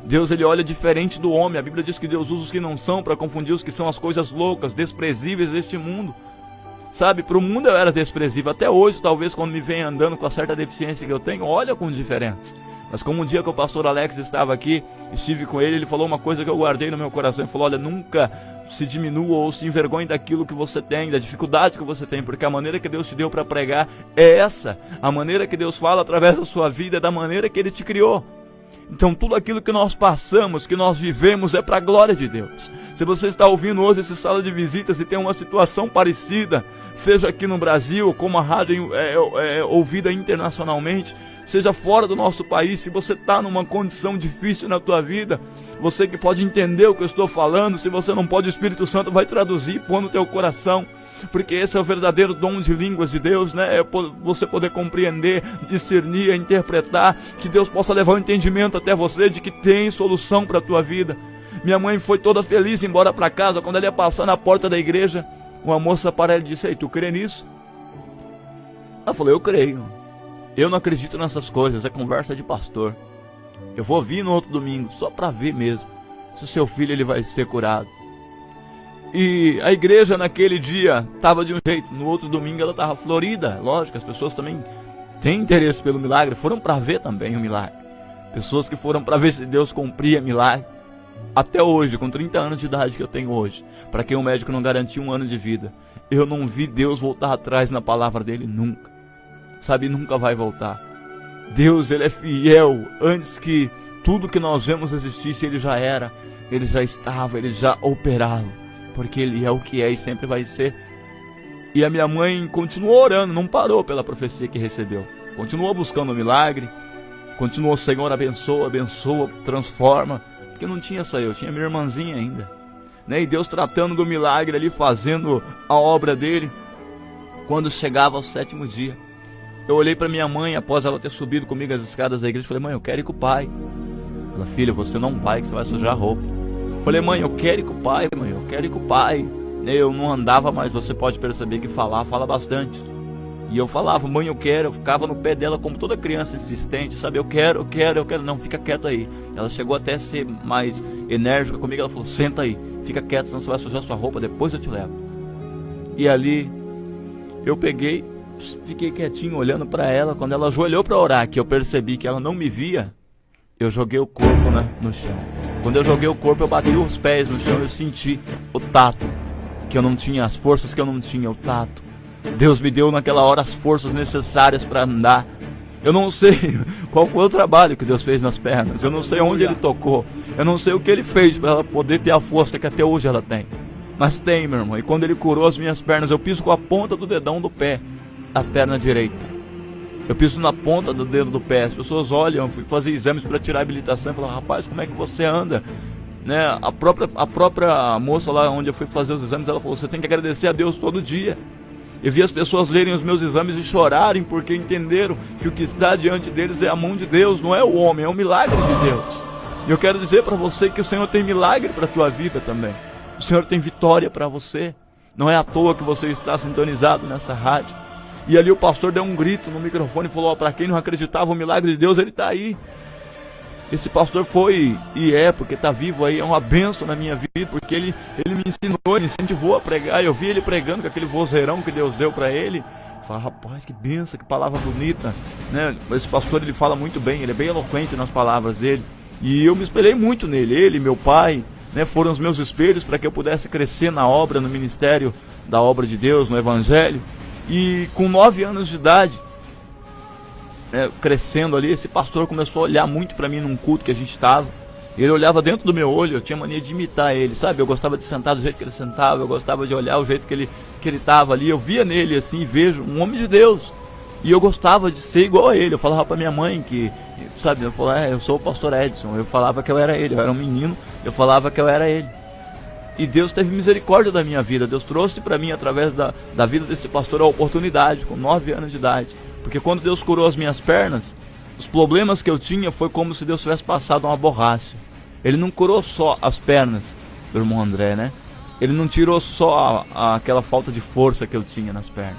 Deus, ele olha diferente do homem. A Bíblia diz que Deus usa os que não são para confundir os que são as coisas loucas, desprezíveis deste mundo. Para o mundo eu era desprezível. Até hoje, talvez, quando me vem andando com a certa deficiência que eu tenho, olha com diferença. Mas como um dia que o pastor Alex estava aqui, estive com ele, ele falou uma coisa que eu guardei no meu coração. Ele falou, olha, nunca se diminua ou se envergonhe daquilo que você tem, da dificuldade que você tem, porque a maneira que Deus te deu para pregar é essa. A maneira que Deus fala através da sua vida é da maneira que Ele te criou. Então tudo aquilo que nós passamos, que nós vivemos, é para a glória de Deus. Se você está ouvindo hoje essa sala de visitas e tem uma situação parecida, seja aqui no Brasil, como a rádio é ouvida internacionalmente, seja fora do nosso país, se você está numa condição difícil na tua vida, você que pode entender o que eu estou falando, se você não pode, o Espírito Santo vai traduzir, pôr no teu coração, porque esse é o verdadeiro dom de línguas de Deus, né? É você poder compreender, discernir, interpretar, que Deus possa levar o entendimento até você de que tem solução para a tua vida. Minha mãe foi toda feliz embora para casa. Quando ela ia passar na porta da igreja, uma moça para ela e disse, ei, tu crê nisso? Ela falou, eu creio. Eu não acredito nessas coisas, é conversa de pastor. Eu vou vir no outro domingo, só para ver mesmo, se o seu filho ele vai ser curado. E a igreja naquele dia estava de um jeito, no outro domingo ela estava florida. Lógico, as pessoas também têm interesse pelo milagre, foram para ver também o milagre. Pessoas que foram para ver se Deus cumpria milagre. Até hoje, com 30 anos de idade que eu tenho hoje, para quem o médico não garantiu 1 ano de vida, eu não vi Deus voltar atrás na palavra dele nunca. Sabe, nunca vai voltar. Deus, ele é fiel. Antes que tudo que nós vemos existisse, ele já era, ele já estava, ele já operava. Porque ele é o que é e sempre vai ser. E a minha mãe continuou orando, não parou pela profecia que recebeu. Continuou buscando o milagre. Continuou, Senhor, abençoa, abençoa, transforma. Porque não tinha só eu, tinha minha irmãzinha ainda, né? E Deus tratando do milagre ali, fazendo a obra dele. Quando chegava ao 7º dia, eu olhei para minha mãe, após ela ter subido comigo as escadas da igreja, falei: mãe, eu quero ir com o pai. Ela: filha, você não vai, que você vai sujar a roupa. Falei: mãe, eu quero ir com o pai, mãe, eu quero ir com o pai. Eu não andava mais, você pode perceber que fala bastante. E eu falava: mãe, eu quero. Eu ficava no pé dela como toda criança insistente, sabe? Eu quero. Não, fica quieto aí. Ela chegou até a ser mais enérgica comigo. Ela falou: senta aí, fica quieto, senão você vai sujar sua roupa, depois eu te levo. E ali eu peguei, fiquei quietinho olhando para ela. Quando ela ajoelhou para orar, que eu percebi que ela não me via, eu joguei o corpo, né, no chão. Quando eu joguei o corpo, eu bati os pés no chão. Eu senti o tato que eu não tinha, as forças que eu não tinha, o tato. Deus me deu naquela hora as forças necessárias para andar. Eu não sei qual foi o trabalho que Deus fez nas pernas. Eu não sei onde Ele tocou. Eu não sei o que Ele fez para ela poder ter a força que até hoje ela tem. Mas tem, meu irmão. E quando Ele curou as minhas pernas, eu piso com a ponta do dedão do pé, a perna direita. Eu piso na ponta do dedo do pé. As pessoas olham, fui fazer exames para tirar a habilitação e falam: rapaz, como é que você anda? Né? A própria moça lá onde eu fui fazer os exames, ela falou: você tem que agradecer a Deus todo dia. Eu vi as pessoas lerem os meus exames e chorarem porque entenderam que o que está diante deles é a mão de Deus, não é o homem, é o milagre de Deus. E eu quero dizer para você que o Senhor tem milagre para a tua vida também. O Senhor tem vitória para você. Não é à toa que você está sintonizado nessa rádio. E ali o pastor deu um grito no microfone e falou: para quem não acreditava o milagre de Deus, ele está aí. Esse pastor foi e é, porque está vivo aí, é uma bênção na minha vida, porque ele me ensinou, ele incentivou a pregar. Eu vi ele pregando com aquele vozeirão que Deus deu para ele. Eu falei: rapaz, que bênção, que palavra bonita, né? Esse pastor, ele fala muito bem, ele é bem eloquente nas palavras dele. E eu me espelhei muito nele, ele, meu pai, né, foram os meus espelhos para que eu pudesse crescer na obra, no ministério da obra de Deus, no evangelho. E com 9 anos de idade, crescendo ali, esse pastor começou a olhar muito para mim num culto que a gente estava. Ele olhava dentro do meu olho, eu tinha mania de imitar ele, sabe? Eu gostava de sentar do jeito que ele sentava, eu gostava de olhar o jeito que ele estava ali. Eu via nele assim, vejo um homem de Deus. E eu gostava de ser igual a ele. Eu falava para minha mãe que, sabe, eu falava: eu sou o pastor Edson. Eu falava que eu era ele, eu era um menino, eu falava que eu era ele. E Deus teve misericórdia da minha vida. Deus trouxe para mim, através da vida desse pastor, a oportunidade, com 9 anos de idade. Porque quando Deus curou as minhas pernas, os problemas que eu tinha foi como se Deus tivesse passado uma borracha. Ele não curou só as pernas do irmão André, né? Ele não tirou só aquela falta de força que eu tinha nas pernas.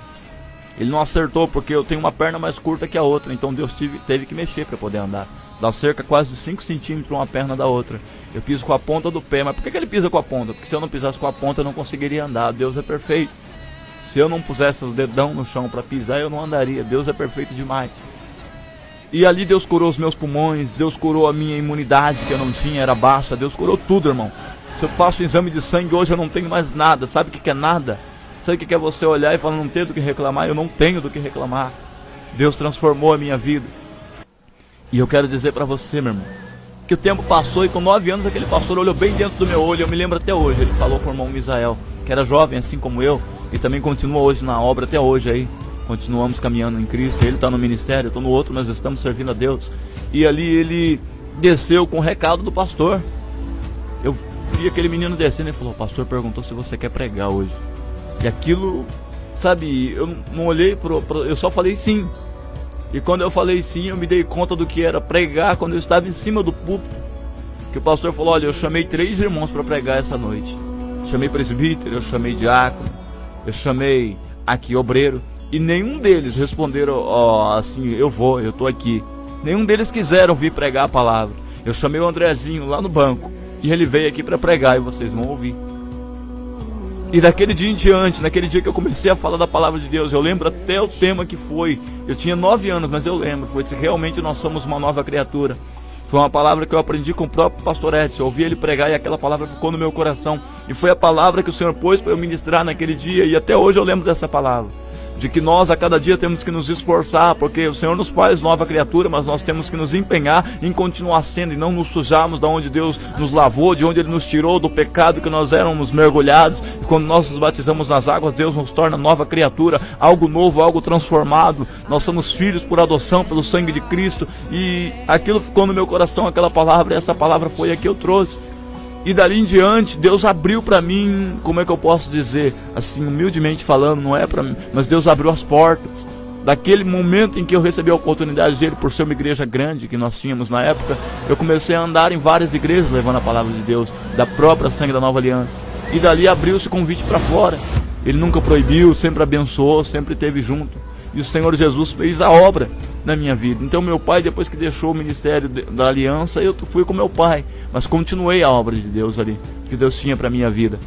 Ele não acertou porque eu tenho uma perna mais curta que a outra. Então Deus teve que mexer para poder andar. Dá cerca quase de 5 centímetros uma perna da outra. Eu piso com a ponta do pé. Mas por que ele pisa com a ponta? Porque se eu não pisasse com a ponta eu não conseguiria andar. Deus é perfeito. Se eu não pusesse os dedão no chão para pisar, eu não andaria. Deus é perfeito demais. E ali Deus curou os meus pulmões, Deus curou a minha imunidade que eu não tinha, era baixa. Deus curou tudo, irmão. Se eu faço um exame de sangue hoje, eu não tenho mais nada. Sabe o que é nada? Sabe o que é você olhar e falar: não tenho do que reclamar? Eu não tenho do que reclamar. Deus transformou a minha vida. E eu quero dizer para você, meu irmão, que o tempo passou e com 9 anos aquele pastor olhou bem dentro do meu olho. Eu me lembro até hoje. Ele falou com o irmão Misael, que era jovem assim como eu, e também continua hoje na obra até hoje aí. Continuamos caminhando em Cristo. Ele está no ministério, eu estou no outro, mas estamos servindo a Deus. E ali ele desceu com o recado do pastor. Eu vi aquele menino descendo e falou: o pastor perguntou se você quer pregar hoje. E aquilo, sabe, eu não olhei eu só falei sim. E quando eu falei sim, eu me dei conta do que era pregar quando eu estava em cima do púlpito. Que o pastor falou: olha, eu chamei 3 irmãos para pregar essa noite. Chamei presbítero, eu chamei diácono, eu chamei aqui obreiro. E nenhum deles responderam assim: eu tô aqui. Nenhum deles quiseram vir pregar a palavra. Eu chamei o Andrezinho lá no banco e ele veio aqui para pregar e vocês vão ouvir. E daquele dia em diante, naquele dia que eu comecei a falar da palavra de Deus, eu lembro até o tema que foi. Eu tinha 9 anos, mas eu lembro, foi: se realmente nós somos uma nova criatura. Foi uma palavra que eu aprendi com o próprio pastor Edson. Eu ouvi ele pregar e aquela palavra ficou no meu coração. E foi a palavra que o Senhor pôs para eu ministrar naquele dia. E até hoje eu lembro dessa palavra. De que nós a cada dia temos que nos esforçar, porque o Senhor nos faz nova criatura, mas nós temos que nos empenhar em continuar sendo e não nos sujarmos da onde Deus nos lavou, de onde Ele nos tirou do pecado que nós éramos mergulhados. E quando nós nos batizamos nas águas, Deus nos torna nova criatura, algo novo, algo transformado. Nós somos filhos por adoção pelo sangue de Cristo, e aquilo ficou no meu coração, aquela palavra, e essa palavra foi a que eu trouxe. E dali em diante, Deus abriu para mim, como é que eu posso dizer, assim, humildemente falando, não é para mim, mas Deus abriu as portas. Daquele momento em que eu recebi a oportunidade dele, por ser uma igreja grande que nós tínhamos na época, eu comecei a andar em várias igrejas levando a palavra de Deus, da própria sangue da nova aliança. E dali abriu-se o convite para fora. Ele nunca proibiu, sempre abençoou, sempre esteve junto. E o Senhor Jesus fez a obra na minha vida. Então meu pai, depois que deixou o ministério da aliança, eu fui com meu pai, mas continuei a obra de Deus ali, que Deus tinha para minha vida.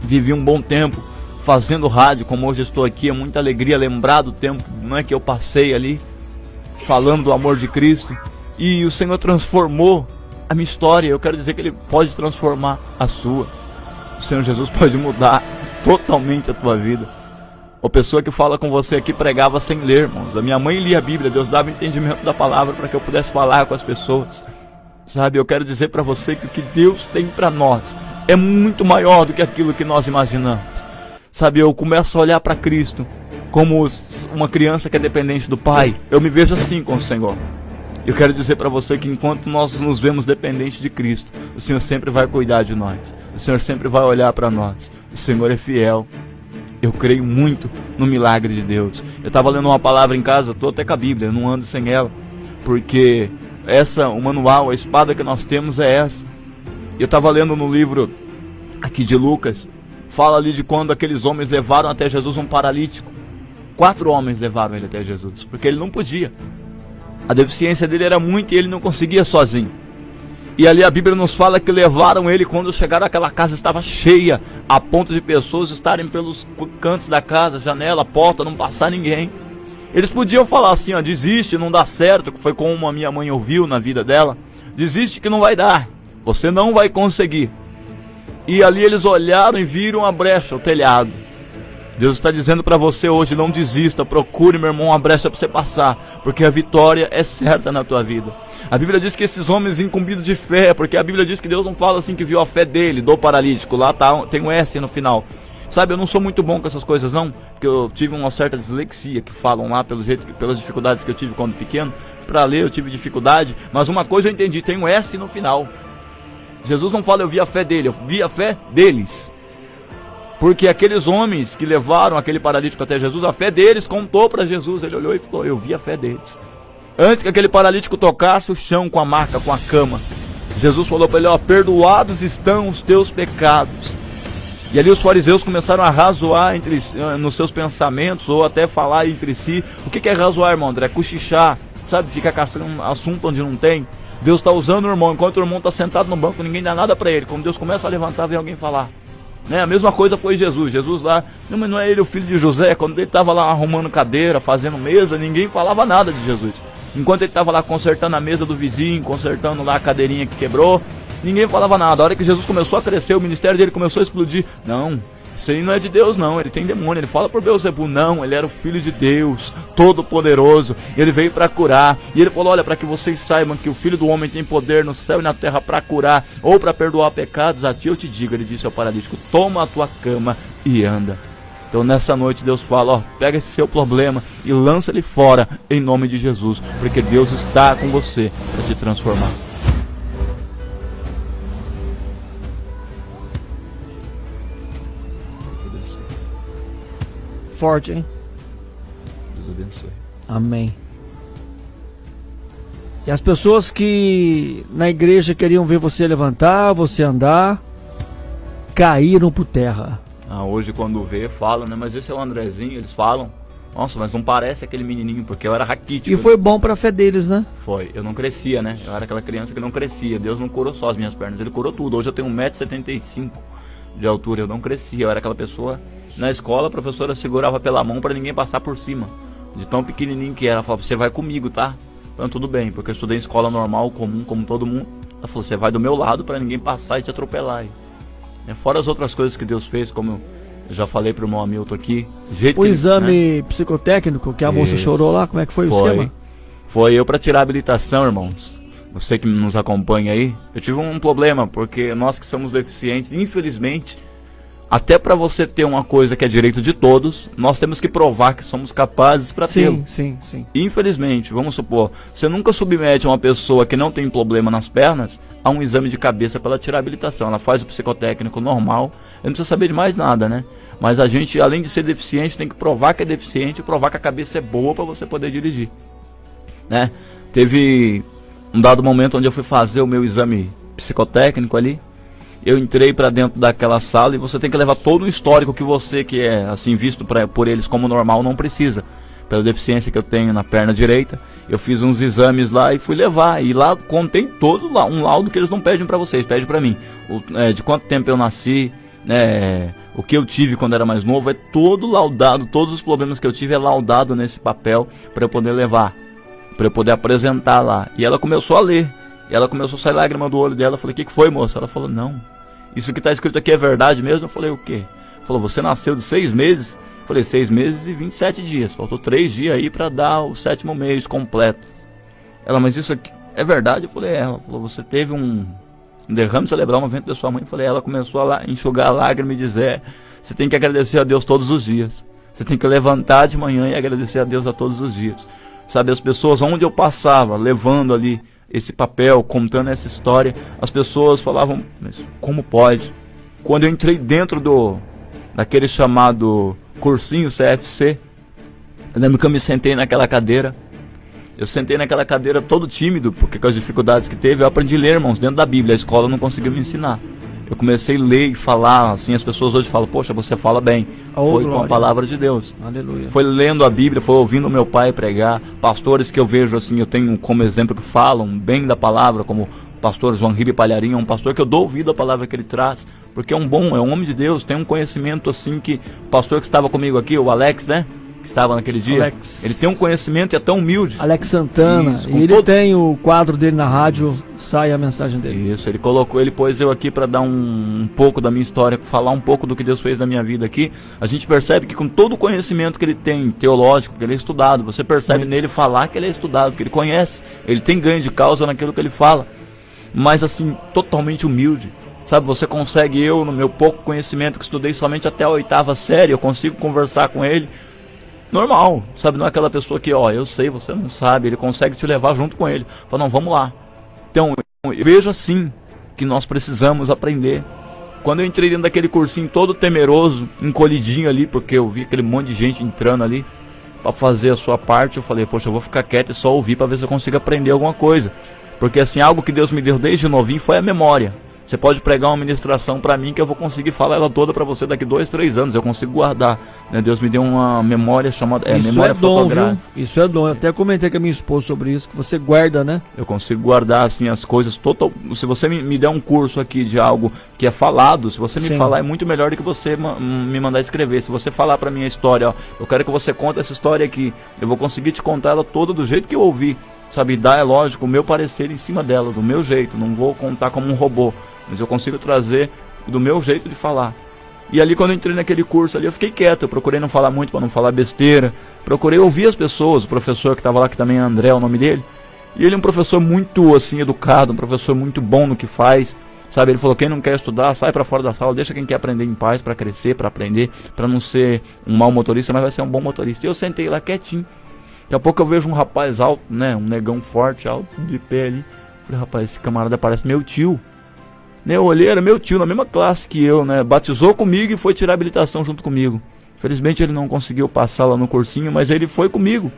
Vivi um bom tempo fazendo rádio, como hoje estou aqui. É muita alegria lembrar do tempo, não é, que eu passei ali falando do amor de Cristo. E o Senhor transformou a minha história. Eu quero dizer que Ele pode transformar a sua. O Senhor Jesus pode mudar totalmente a tua vida. A pessoa que fala com você aqui pregava sem ler, irmãos. A minha mãe lia a Bíblia, Deus dava entendimento da palavra para que eu pudesse falar com as pessoas. Sabe, eu quero dizer para você que o que Deus tem para nós é muito maior do que aquilo que nós imaginamos. Sabe, eu começo a olhar para Cristo como uma criança que é dependente do Pai. Eu me vejo assim com o Senhor. Eu quero dizer para você que enquanto nós nos vemos dependentes de Cristo, o Senhor sempre vai cuidar de nós. O Senhor sempre vai olhar para nós. O Senhor é fiel. Eu creio muito no milagre de Deus. Eu estava lendo uma palavra em casa, estou até com a Bíblia, não ando sem ela, porque o manual, a espada que nós temos é essa. Eu estava lendo no livro aqui de Lucas, fala ali de quando aqueles homens levaram até Jesus um paralítico. 4 homens levaram ele até Jesus, porque ele não podia. A deficiência dele era muita e ele não conseguia sozinho. E ali a Bíblia nos fala que levaram ele, quando chegaram àquela casa estava cheia, a ponto de pessoas estarem pelos cantos da casa, janela, porta, não passar ninguém. Eles podiam falar assim, ó, desiste, não dá certo, que foi como a minha mãe ouviu na vida dela. Desiste que não vai dar, você não vai conseguir. E ali eles olharam e viram a brecha, o telhado. Deus está dizendo para você hoje, não desista, procure, meu irmão, uma brecha para você passar, porque a vitória é certa na tua vida. A Bíblia diz que esses homens incumbidos de fé, porque a Bíblia diz que Deus não fala assim que viu a fé dele, do paralítico, lá tem um S no final. Sabe, eu não sou muito bom com essas coisas não, porque eu tive uma certa dislexia, que falam lá pelas dificuldades que eu tive quando pequeno. Para ler eu tive dificuldade, mas uma coisa eu entendi, tem um S no final. Jesus não fala eu vi a fé dele, eu vi a fé deles. Porque aqueles homens que levaram aquele paralítico até Jesus, a fé deles contou para Jesus. Ele olhou e falou, eu vi a fé deles. Antes que aquele paralítico tocasse o chão com a maca, com a cama, Jesus falou para ele, ó, perdoados estão os teus pecados. E ali os fariseus começaram a razoar nos seus pensamentos, ou até falar entre si. O que é razoar, irmão André? Cochichar, sabe? Ficar caçando um assunto onde não tem. Deus está usando o irmão, enquanto o irmão está sentado no banco, ninguém dá nada para ele. Quando Deus começa a levantar, vem alguém falar. Né? A mesma coisa foi Jesus. Jesus lá, mas não é ele o filho de José? Quando ele estava lá arrumando cadeira, fazendo mesa, ninguém falava nada de Jesus. Enquanto ele estava lá consertando a mesa do vizinho, consertando lá a cadeirinha que quebrou, ninguém falava nada. A hora que Jesus começou a crescer, o ministério dele começou a explodir. Não, isso aí não é de Deus não, ele tem demônio, ele fala por Beelzebu. Não, ele era o filho de Deus, todo poderoso, ele veio para curar. E ele falou, olha, para que vocês saibam que o Filho do Homem tem poder no céu e na terra para curar, ou para perdoar pecados, a ti eu te digo, ele disse ao paralítico, toma a tua cama e anda. Então nessa noite Deus fala, ó, pega esse seu problema e lança ele fora, em nome de Jesus, porque Deus está com você para te transformar. Forte, hein? Deus abençoe. Amém. E as pessoas que na igreja queriam ver você levantar, você andar, caíram por terra. Hoje quando vê, fala, né? Mas esse é o Andrezinho, eles falam. Nossa, mas não parece aquele menininho, porque eu era raquítico. E foi bom pra fé deles, né? Foi, eu não crescia, né? Eu era aquela criança que não crescia. Deus não curou só as minhas pernas, Ele curou tudo. Hoje eu tenho 1,75 m de altura, eu não crescia. Eu era aquela pessoa, na escola a professora segurava pela mão pra ninguém passar por cima. De tão pequenininho que era, falava, você vai comigo, tá? Então tudo bem, porque eu estudei em escola normal, comum, como todo mundo. Ela falou, você vai do meu lado para ninguém passar e te atropelar. Fora as outras coisas que Deus fez, como eu já falei pro meu Hamilton aqui. O exame psicotécnico que a moça chorou lá, como é que foi o esquema? Foi eu para tirar a habilitação, irmãos. Você que nos acompanha aí, eu tive um problema, porque nós que somos deficientes, infelizmente, até para você ter uma coisa que é direito de todos, nós temos que provar que somos capazes para tê-lo. Sim. Infelizmente, vamos supor, você nunca submete uma pessoa que não tem problema nas pernas a um exame de cabeça para ela tirar a habilitação. Ela faz o psicotécnico normal, não precisa saber de mais nada, né? Mas a gente, além de ser deficiente, tem que provar que é deficiente e provar que a cabeça é boa para você poder dirigir, né? Teve um dado momento onde eu fui fazer o meu exame psicotécnico ali. Eu entrei para dentro daquela sala e você tem que levar todo o histórico que você, que é assim visto por eles como normal, não precisa. Pela deficiência que eu tenho na perna direita, eu fiz uns exames lá e fui levar. E lá contém todo um laudo que eles não pedem para vocês, pedem para mim. De quanto tempo eu nasci, o que eu tive quando era mais novo, é todo laudado, todos os problemas que eu tive é laudado nesse papel para eu poder levar, para eu poder apresentar lá. E ela começou a ler. E ela começou a sair lágrima do olho dela. Eu falei, o que foi, moça? Ela falou, não, isso que está escrito aqui é verdade mesmo? Eu falei, o quê? Ela falou, você nasceu de 6 meses? Eu falei, 6 meses e 27 dias. Faltou 3 dias aí para dar o 7º mês completo. Ela, mas isso aqui é verdade? Eu falei, Ela falou, você teve um derrame cerebral no ventre da sua mãe? Eu falei, ela começou a enxugar a lágrima e dizer, você tem que agradecer a Deus todos os dias. Você tem que levantar de manhã e agradecer a Deus a todos os dias. Sabe, as pessoas, onde eu passava, levando ali esse papel, contando essa história, as pessoas falavam, mas como pode? Quando eu entrei dentro daquele chamado cursinho CFC, eu lembro que eu me sentei naquela cadeira. Eu sentei naquela cadeira todo tímido, porque com as dificuldades que teve, eu aprendi a ler, irmãos, dentro da Bíblia. A escola não conseguiu me ensinar. Eu comecei a ler e falar, assim, as pessoas hoje falam, poxa, você fala bem. Foi com a palavra de Deus. Aleluia. Foi lendo a Bíblia, foi ouvindo meu pai pregar. Pastores que eu vejo, assim, eu tenho como exemplo que falam bem da palavra, como o pastor João Ribe Palharinho, é um pastor que eu dou ouvido à palavra que ele traz, porque é um homem de Deus, tem um conhecimento, assim, que o pastor que estava comigo aqui, o Alex, né? Que estava naquele dia, Alex. Ele tem um conhecimento e é tão humilde. Alex Santana. Isso, e ele tem o quadro dele na rádio, sai a mensagem dele. Isso, ele pôs eu aqui para dar um pouco da minha história, falar um pouco do que Deus fez na minha vida aqui. A gente percebe que com todo o conhecimento que ele tem, teológico, que ele é estudado, você percebe nele falar que ele é estudado, que ele conhece, ele tem ganho de causa naquilo que ele fala, mas assim, totalmente humilde. Sabe, você consegue, eu no meu pouco conhecimento, que estudei somente até a 8ª série, eu consigo conversar com ele normal, sabe, não é aquela pessoa que, eu sei, você não sabe, ele consegue te levar junto com ele, fala, não, vamos lá. Então, eu vejo assim, que nós precisamos aprender. Quando eu entrei dentro daquele cursinho todo temeroso, encolhidinho ali, porque eu vi aquele monte de gente entrando ali, para fazer a sua parte, eu falei, poxa, eu vou ficar quieto e só ouvir, para ver se eu consigo aprender alguma coisa, porque assim, algo que Deus me deu desde novinho foi a memória. Você pode pregar uma ministração para mim que eu vou conseguir falar ela toda para você daqui 2, 3 anos. Eu consigo guardar, né? Deus me deu uma memória chamada memória fotográfica. Isso é dom. Eu até comentei com a minha esposa sobre isso, que você guarda, né? Eu consigo guardar assim as coisas total. Se você me der um curso aqui de algo que é falado, se você me falar é muito melhor do que você me mandar escrever. Se você falar para mim a história, eu quero que você conte essa história aqui. Eu vou conseguir te contar ela toda do jeito que eu ouvi. Sabe, dar, é lógico, o meu parecer em cima dela, do meu jeito. Não vou contar como um robô, mas eu consigo trazer do meu jeito de falar. E ali quando eu entrei naquele curso ali, eu fiquei quieto, eu procurei não falar muito para não falar besteira, procurei ouvir as pessoas, o professor que estava lá, que também é André, o nome dele, e ele é um professor muito assim educado, um professor muito bom no que faz, sabe, ele falou, quem não quer estudar, sai para fora da sala, deixa quem quer aprender em paz, para crescer, para aprender, para não ser um mau motorista, mas vai ser um bom motorista. E eu sentei lá quietinho, daqui a pouco eu vejo um rapaz alto, né, um negão forte, alto, de pé ali, falei, rapaz, esse camarada parece meu tio. Eu olhei, era meu tio, na mesma classe que eu, né? Batizou comigo e foi tirar a habilitação junto comigo. Felizmente ele não conseguiu passar lá no cursinho, mas ele foi comigo,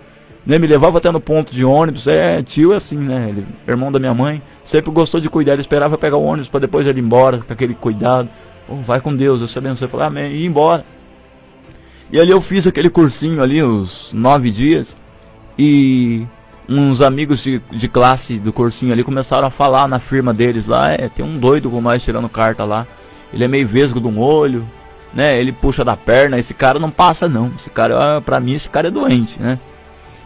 né? Me levava até no ponto de ônibus. Tio é assim, né? Ele, irmão da minha mãe, sempre gostou de cuidar. Ele esperava pegar o ônibus para depois ele ir embora, com aquele cuidado. Vai com Deus, eu te abençoe. Eu falei, amém, e ir embora. E ali eu fiz aquele cursinho ali, uns 9 dias. E uns amigos de classe do cursinho ali começaram a falar na firma deles lá, tem um doido com nós tirando carta lá, ele é meio vesgo de um olho, né, ele puxa da perna, esse cara não passa não, esse cara, pra mim esse cara é doente, né,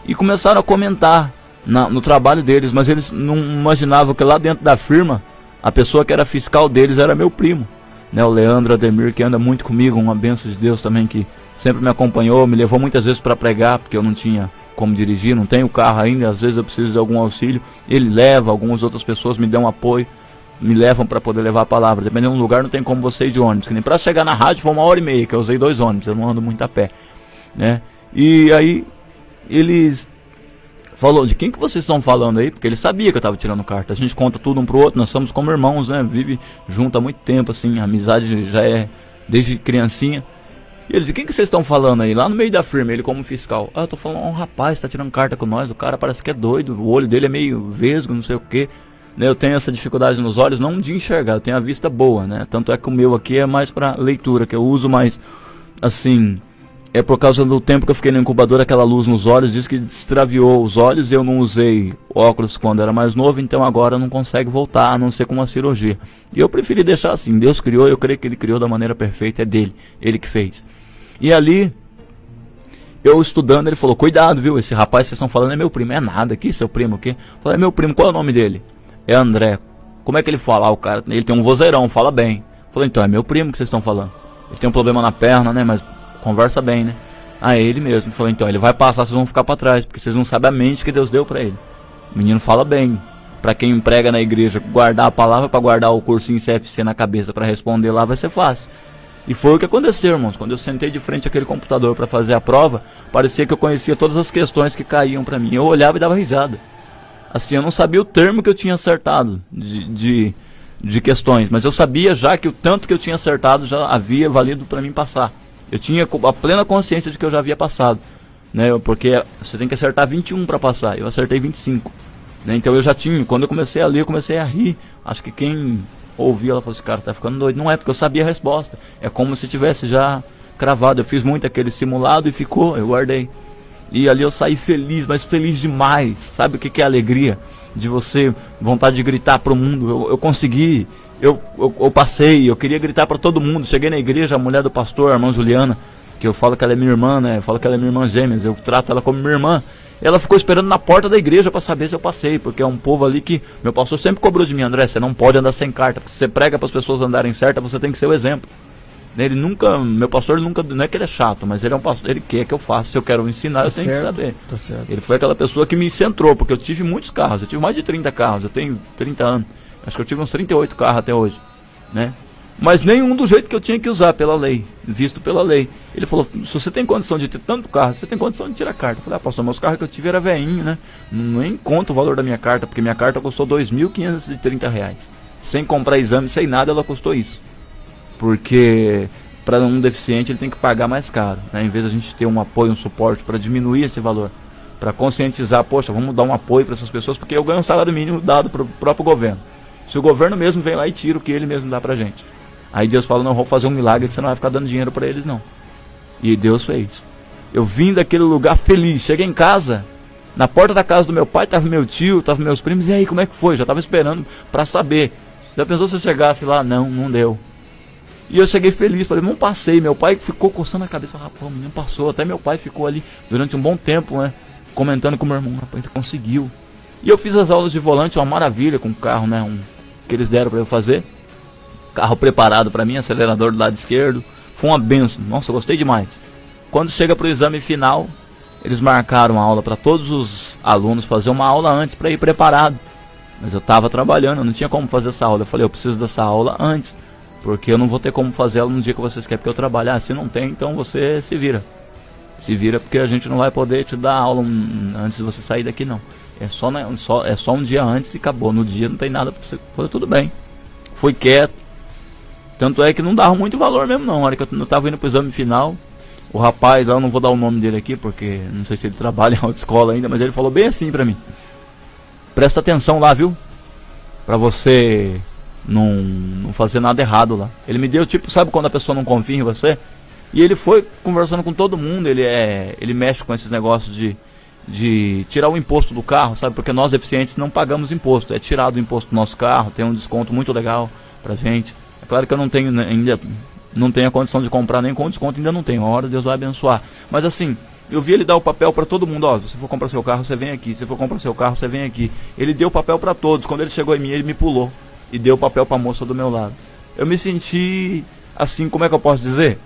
e começaram a comentar, no trabalho deles, mas eles não imaginavam que lá dentro da firma, a pessoa que era fiscal deles era meu primo, né, o Leandro Ademir, que anda muito comigo, uma bênção de Deus também, que sempre me acompanhou, me levou muitas vezes para pregar, porque eu não tinha como dirigir, não tenho carro ainda, às vezes eu preciso de algum auxílio, ele leva, algumas outras pessoas me dão apoio, me levam para poder levar a palavra, dependendo do lugar não tem como você ir de ônibus, que nem para chegar na rádio foi 1h30, que eu usei 2 ônibus, eu não ando muito a pé, né, e aí eles falou, de quem que vocês estão falando aí? Porque ele sabia que eu tava tirando carta. A gente conta tudo um pro outro, nós somos como irmãos, né? Vive junto há muito tempo, assim, a amizade já é desde criancinha. E ele, de quem que vocês estão falando aí? Lá no meio da firma, ele como fiscal. Ah, eu tô falando, um rapaz tá tirando carta com nós, o cara parece que é doido, o olho dele é meio vesgo, não sei o que. Eu tenho essa dificuldade nos olhos, não de enxergar, eu tenho a vista boa, né? Tanto é que o meu aqui é mais pra leitura, que eu uso mais, assim... É por causa do tempo que eu fiquei no incubador, aquela luz nos olhos, diz que extraviou os olhos, eu não usei óculos quando era mais novo, então agora não consegue voltar, a não ser com uma cirurgia. E eu preferi deixar assim, Deus criou, eu creio que Ele criou da maneira perfeita, é dele, Ele que fez. E ali, eu estudando, ele falou, cuidado, viu, esse rapaz que vocês estão falando é meu primo. É nada, que seu primo, o quê? Eu falei, é meu primo, qual é o nome dele? É André. Como é que ele fala? Ah, o cara, ele tem um vozeirão, fala bem. Eu falei, então, é meu primo que vocês estão falando. Ele tem um problema na perna, né, mas... conversa bem, né? Ah, ele mesmo. Falou, então, ele vai passar, vocês vão ficar pra trás, porque vocês não sabem a mente que Deus deu pra ele. O menino fala bem. Pra quem prega na igreja, guardar a palavra, pra guardar o cursinho CFC na cabeça pra responder lá, vai ser fácil. E foi o que aconteceu, irmãos. Quando eu sentei de frente àquele computador pra fazer a prova, parecia que eu conhecia todas as questões que caíam pra mim. Eu olhava e dava risada. Assim, eu não sabia o termo que eu tinha acertado de questões, mas eu sabia já que o tanto que eu tinha acertado já havia valido pra mim passar. Eu tinha a plena consciência de que eu já havia passado, né? Porque você tem que acertar 21 para passar, eu acertei 25, né? Então eu já tinha, quando eu comecei a ler, eu comecei a rir. Acho que quem ouvia, ela falou assim, cara, tá ficando doido. Não é, porque eu sabia a resposta, é como se tivesse já cravado. Eu fiz muito aquele simulado e ficou, eu guardei. E ali eu saí feliz, mas feliz demais. Sabe o que é a alegria? De você, vontade de gritar pro mundo, eu consegui. Eu passei, eu queria gritar para todo mundo. Cheguei na igreja, a mulher do pastor, a irmã Juliana, que eu falo que ela é minha irmã, né? Eu falo que ela é minha irmã gêmea, eu trato ela como minha irmã. Ela ficou esperando na porta da igreja para saber se eu passei, porque é um povo ali que meu pastor sempre cobrou de mim, André, você não pode andar sem carta, porque se você prega para as pessoas andarem certa, você tem que ser o exemplo. Ele nunca, meu pastor nunca, não é que ele é chato, mas ele é um pastor, ele quer que eu faça, se eu quero ensinar, eu tenho que saber. Tá certo. Ele foi aquela pessoa que me centrou, porque eu tive muitos carros, eu tive mais de 30 carros, eu tenho 30 anos. Acho que eu tive uns 38 carros até hoje, né? Mas nenhum do jeito que eu tinha que usar pela lei, visto pela lei. Ele falou, se você tem condição de ter tanto carro, você tem condição de tirar carta. Eu falei, pastor, meus carros que eu tive era veinho, né? Nem conto o valor da minha carta, porque minha carta custou R$2.530. Sem comprar exame, sem nada, ela custou isso. Porque para um deficiente ele tem que pagar mais caro, né? Em vez de a gente ter um apoio, um suporte para diminuir esse valor, para conscientizar, poxa, vamos dar um apoio para essas pessoas, porque eu ganho um salário mínimo dado para o próprio governo. Se o governo mesmo vem lá e tira o que ele mesmo dá pra gente. Aí Deus fala, não, vou fazer um milagre que você não vai ficar dando dinheiro pra eles, não. E Deus fez. Eu vim daquele lugar feliz, cheguei em casa, na porta da casa do meu pai, tava meu tio, tava meus primos, e aí, como é que foi? Já tava esperando pra saber. Já pensou se eu chegasse lá? Não deu. E eu cheguei feliz, falei, não passei. Meu pai ficou coçando a cabeça, rapaz, o menino passou. Até meu pai ficou ali durante um bom tempo, né, comentando com o meu irmão, rapaz, ele conseguiu. E eu fiz as aulas de volante, uma maravilha, com o carro, né, que eles deram para eu fazer, carro preparado para mim, acelerador do lado esquerdo, foi uma benção, nossa, eu gostei demais. Quando chega para o exame final, eles marcaram a aula para todos os alunos fazer uma aula antes para ir preparado, mas eu estava trabalhando, eu não tinha como fazer essa aula. Eu falei, eu preciso dessa aula antes, porque eu não vou ter como fazer ela no dia que vocês querem, porque eu trabalhar. Se não tem, então você se vira, porque a gente não vai poder te dar aula antes de você sair daqui, não. É só um dia antes e acabou. No dia não tem nada pra você. Falei, tudo bem. Fui quieto. Tanto é que não dava muito valor mesmo, não. Na hora que eu tava indo pro exame final, o rapaz lá, eu não vou dar o nome dele aqui, porque não sei se ele trabalha em autoescola ainda, mas ele falou bem assim pra mim: presta atenção lá, viu? Pra você não fazer nada errado lá. Ele me deu, tipo, sabe quando a pessoa não confia em você? E ele foi conversando com todo mundo. Ele mexe com esses negócios de tirar o imposto do carro, sabe? Porque nós deficientes não pagamos imposto. É tirado o imposto do nosso carro, tem um desconto muito legal pra gente. É claro que eu não tenho ainda, não tenho a condição de comprar nem com desconto, ainda não tenho. Uma hora Deus vai abençoar. Mas assim, Eu vi ele dar o papel para todo mundo, ó, se você for comprar seu carro, você vem aqui, se você for comprar seu carro, você vem aqui. Ele deu o papel para todos. Quando ele chegou em mim, ele me pulou e deu o papel para a moça do meu lado. Eu me senti assim, como é que eu posso dizer?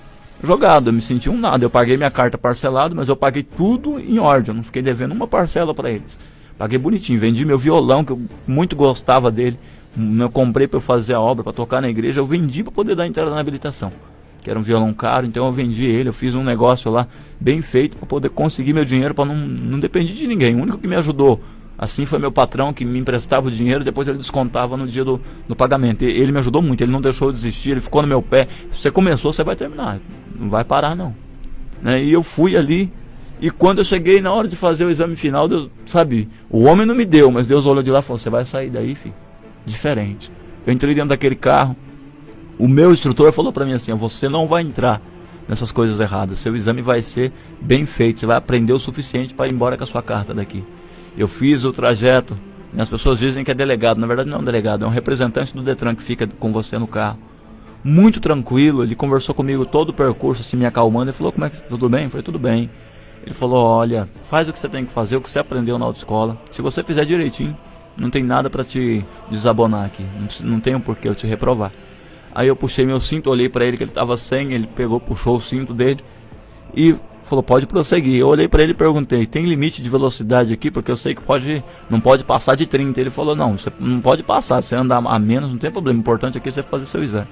Jogado, eu me senti um nada. Eu paguei minha carta parcelado, mas eu paguei tudo em ordem, eu não fiquei devendo uma parcela para eles. Paguei bonitinho, vendi meu violão, que eu muito gostava dele. Eu comprei para eu fazer a obra, para tocar na igreja, eu vendi para poder dar entrada na habilitação. Que era um violão caro, então eu vendi ele, eu fiz um negócio lá bem feito para poder conseguir meu dinheiro, para não depender de ninguém. O único que me ajudou assim foi meu patrão, que me emprestava o dinheiro, depois ele descontava no dia do pagamento. Ele me ajudou muito, ele não deixou eu desistir, ele ficou no meu pé. Você começou, você vai terminar, não vai parar não, né? E eu fui ali, e quando eu cheguei na hora de fazer o exame final, Deus, sabe, o homem não me deu, mas Deus olhou de lá e falou, você vai sair daí, filho, diferente. Eu entrei dentro daquele carro. O meu instrutor falou pra mim assim, você não vai entrar nessas coisas erradas, seu exame vai ser bem feito, você vai aprender o suficiente para ir embora com a sua carta daqui. Eu fiz o trajeto, e as pessoas dizem que é delegado, na verdade não é um delegado, é um representante do Detran que fica com você no carro. Muito tranquilo, ele conversou comigo todo o percurso, assim, me acalmando, ele falou, como é que, tudo bem? Eu falei, tudo bem. Ele falou, olha, faz o que você tem que fazer, o que você aprendeu na autoescola, se você fizer direitinho, não tem nada para te desabonar aqui, não tem um porquê eu te reprovar. Aí eu puxei meu cinto, olhei pra ele que ele tava sem, ele pegou, puxou o cinto dele e falou, pode prosseguir. Eu olhei pra ele e perguntei, tem limite de velocidade aqui? Porque eu sei que não pode passar de 30. Ele falou, não, você não pode passar, você andar a menos, não tem problema, o importante aqui é você fazer seu exame.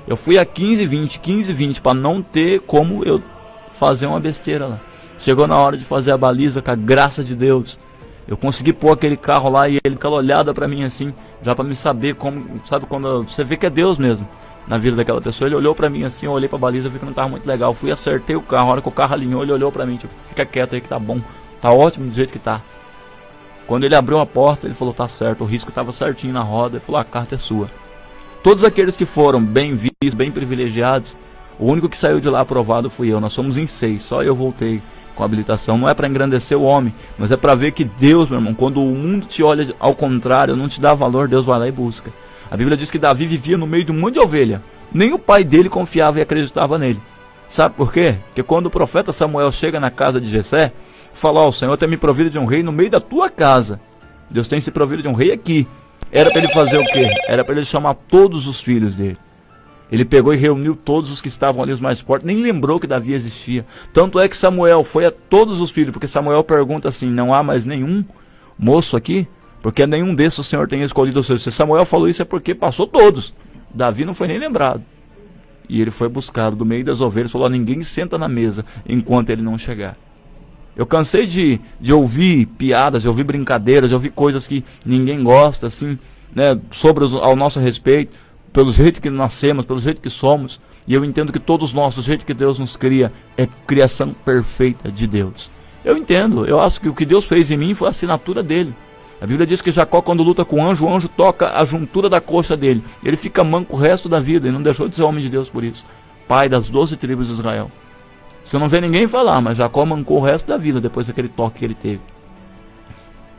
Eu fui a 15, 20, pra não ter como eu fazer uma besteira lá. Chegou na hora de fazer a baliza, com a graça de Deus, eu consegui pôr aquele carro lá e ele aquela olhada pra mim assim, já pra me saber como, sabe quando você vê que é Deus mesmo na vida daquela pessoa. Ele olhou pra mim assim, eu olhei pra baliza, vi que não tava muito legal, fui acertei o carro, a hora que o carro alinhou, ele olhou pra mim, tipo, fica quieto aí que tá bom, tá ótimo do jeito que tá. Quando ele abriu a porta, ele falou, tá certo, o risco tava certinho na roda, ele falou, a carta é sua. Todos aqueles que foram bem vistos, bem privilegiados, o único que saiu de lá aprovado fui eu, nós somos em 6, só eu voltei com habilitação. Não é para engrandecer o homem, mas é para ver que Deus, meu irmão, quando o mundo te olha ao contrário, não te dá valor, Deus vai lá e busca. A Bíblia diz que Davi vivia no meio de um monte de ovelha, nem o pai dele confiava e acreditava nele. Sabe por quê? Porque quando o profeta Samuel chega na casa de Jessé, fala, ó, o Senhor tem me provido de um rei no meio da tua casa, Deus tem se provido de um rei aqui. Era para ele fazer o quê? Era para ele chamar todos os filhos dele. Ele pegou e reuniu todos os que estavam ali, os mais fortes, nem lembrou que Davi existia. Tanto é que Samuel foi a todos os filhos, porque Samuel pergunta assim, não há mais nenhum moço aqui? Porque nenhum desses o Senhor tem escolhido os seus. Se Samuel falou isso é porque passou todos. Davi não foi nem lembrado. E ele foi buscado do meio das ovelhas, falou, ninguém senta na mesa enquanto ele não chegar. Eu cansei de ouvir piadas, de ouvir brincadeiras, de ouvir coisas que ninguém gosta, assim, né, ao nosso respeito, pelo jeito que nascemos, pelo jeito que somos. E eu entendo que todos nós, do jeito que Deus nos cria, é criação perfeita de Deus. Eu entendo, eu acho que o que Deus fez em mim foi a assinatura dele. A Bíblia diz que Jacó, quando luta com o anjo toca a juntura da coxa dele. Ele fica manco o resto da vida e não deixou de ser homem de Deus por isso. Pai das 12 tribos de Israel. Você não vê ninguém falar, mas Jacó mancou o resto da vida depois daquele toque que ele teve.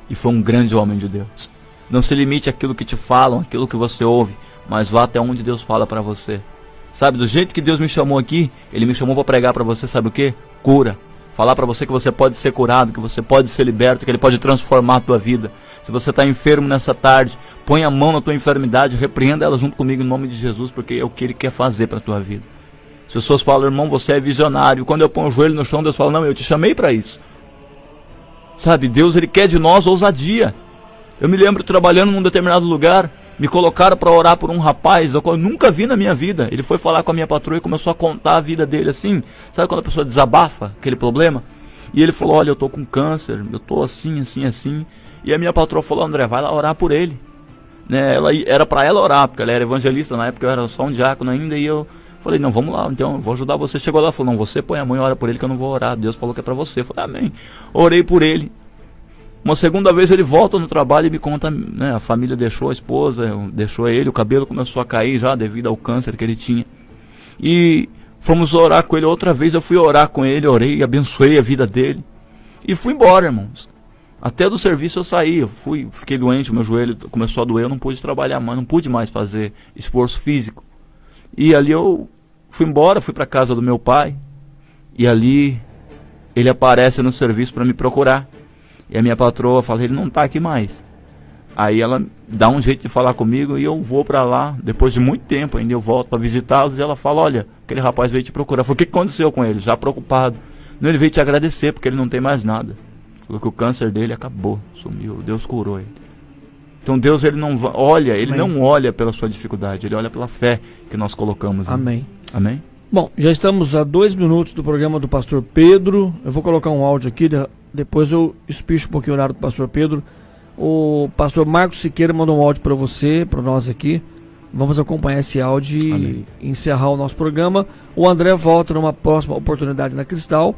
E foi um grande homem de Deus. Não se limite àquilo que te falam, àquilo que você ouve, mas vá até onde Deus fala para você. Sabe, do jeito que Deus me chamou aqui, Ele me chamou para pregar para você, sabe o que? Cura. Falar para você que você pode ser curado, que você pode ser liberto, que Ele pode transformar a tua vida. Se você está enfermo nessa tarde, põe a mão na tua enfermidade, repreenda ela junto comigo em nome de Jesus, porque é o que Ele quer fazer para a tua vida. As pessoas falam, irmão, você é visionário. Quando eu ponho o joelho no chão, Deus fala, não, eu te chamei para isso. Sabe, Deus, Ele quer de nós ousadia. Eu me lembro trabalhando num determinado lugar, me colocaram para orar por um rapaz, eu nunca vi na minha vida. Ele foi falar com a minha patroa e começou a contar a vida dele assim. Sabe quando a pessoa desabafa aquele problema? E ele falou, olha, eu tô com câncer, eu tô assim, assim, assim. E a minha patroa falou, André, vai lá orar por ele. Né? Era para ela orar, porque ela era evangelista, na época eu era só um diácono ainda. E eu falei, não, vamos lá, então eu vou ajudar você. Chegou lá e falou, não, você põe a mão e ora por ele que eu não vou orar. Deus falou que é para você. Eu falei, amém. Orei por ele. Uma segunda vez ele volta no trabalho e me conta, né, a família deixou a esposa, deixou ele, o cabelo começou a cair já devido ao câncer que ele tinha. E fomos orar com ele outra vez, eu fui orar com ele, orei, abençoei a vida dele. E fui embora, irmãos. Até do serviço eu saí, fiquei doente, o meu joelho começou a doer, eu não pude trabalhar mais, não pude mais fazer esforço físico. E ali eu fui embora, fui para casa do meu pai, e ali ele aparece no serviço para me procurar. E a minha patroa fala, ele não está aqui mais. Aí ela dá um jeito de falar comigo e eu vou para lá, depois de muito tempo ainda eu volto para visitá-los e ela fala, olha, aquele rapaz veio te procurar. Eu falei, o que aconteceu com ele? Já preocupado. Não, ele veio te agradecer porque ele não tem mais nada. Falou que o câncer dele acabou, sumiu, Deus curou ele. Então Deus, ele não olha, ele não olha pela sua dificuldade, ele olha pela fé que nós colocamos. Amém. Amém? Bom, já estamos a 2 minutos do programa do pastor Pedro. Eu vou colocar um áudio aqui, depois eu espicho um pouquinho o horário do pastor Pedro. O pastor Marcos Siqueira mandou um áudio para você, para nós aqui. Vamos acompanhar esse áudio e encerrar o nosso programa. O André volta numa próxima oportunidade na Cristal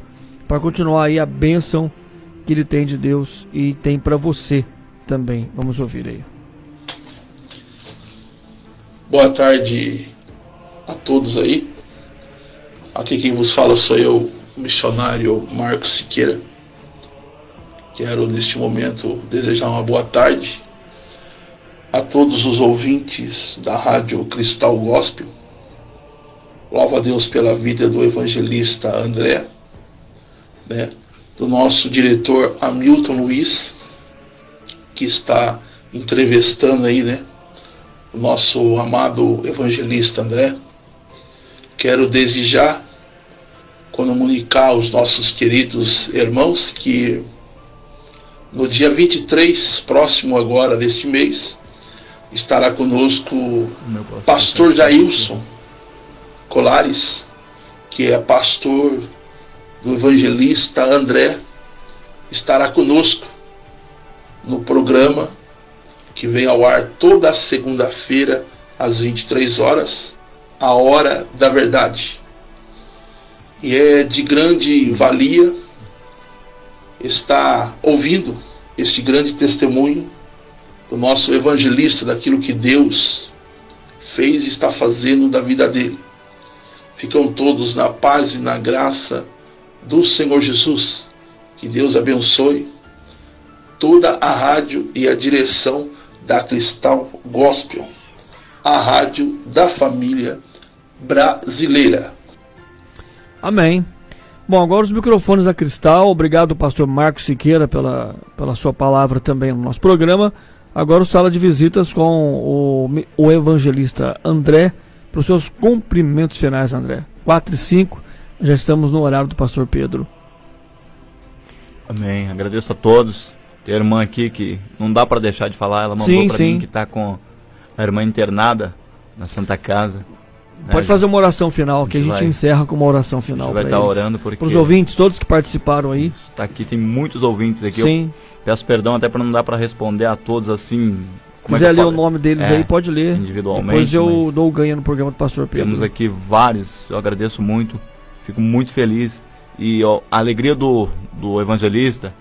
para continuar aí a bênção que ele tem de Deus e tem para você também. Vamos ouvir aí. Boa tarde a todos aí. Aqui quem vos fala sou eu, o missionário Marcos Siqueira. Quero neste momento desejar uma boa tarde a todos os ouvintes da Rádio Cristal Gospel. Louvo a Deus pela vida do evangelista André, né, do nosso diretor Hamilton Luiz, que está entrevistando aí, né, o nosso amado evangelista André. Quero desde já comunicar aos nossos queridos irmãos que no dia 23, próximo agora deste mês, estará conosco o pastor Jailson Colares, que é pastor do evangelista André, estará conosco no programa que vem ao ar toda segunda-feira às 23 horas, a Hora da Verdade. E é de grande valia estar ouvindo este grande testemunho do nosso evangelista, daquilo que Deus fez e está fazendo da vida dele. Ficam todos na paz e na graça do Senhor Jesus. Que Deus abençoe toda a rádio e a direção da Cristal Gospel, a rádio da família brasileira. Amém. Bom, agora os microfones da Cristal. Obrigado, pastor Marcos Siqueira, pela sua palavra também no nosso programa. Agora o Sala de Visitas com o evangelista André, para os seus cumprimentos finais, André. 4 e 5, já estamos no horário do pastor Pedro. Amém. Agradeço a todos. Tem a irmã aqui que não dá para deixar de falar. Ela mandou para mim que está com a irmã internada na Santa Casa. Pode fazer uma oração final, que a gente encerra com uma oração final. A gente vai estar orando porque... para os ouvintes, todos que participaram aí. Tá aqui, tem muitos ouvintes aqui. Sim. Eu peço perdão até para não dar para responder a todos assim. Se quiser ler o nome deles aí, pode ler. Individualmente. Depois eu dou o ganho no programa do pastor Pedro. Temos aqui vários, eu agradeço muito, fico muito feliz. E ó, a alegria do evangelista,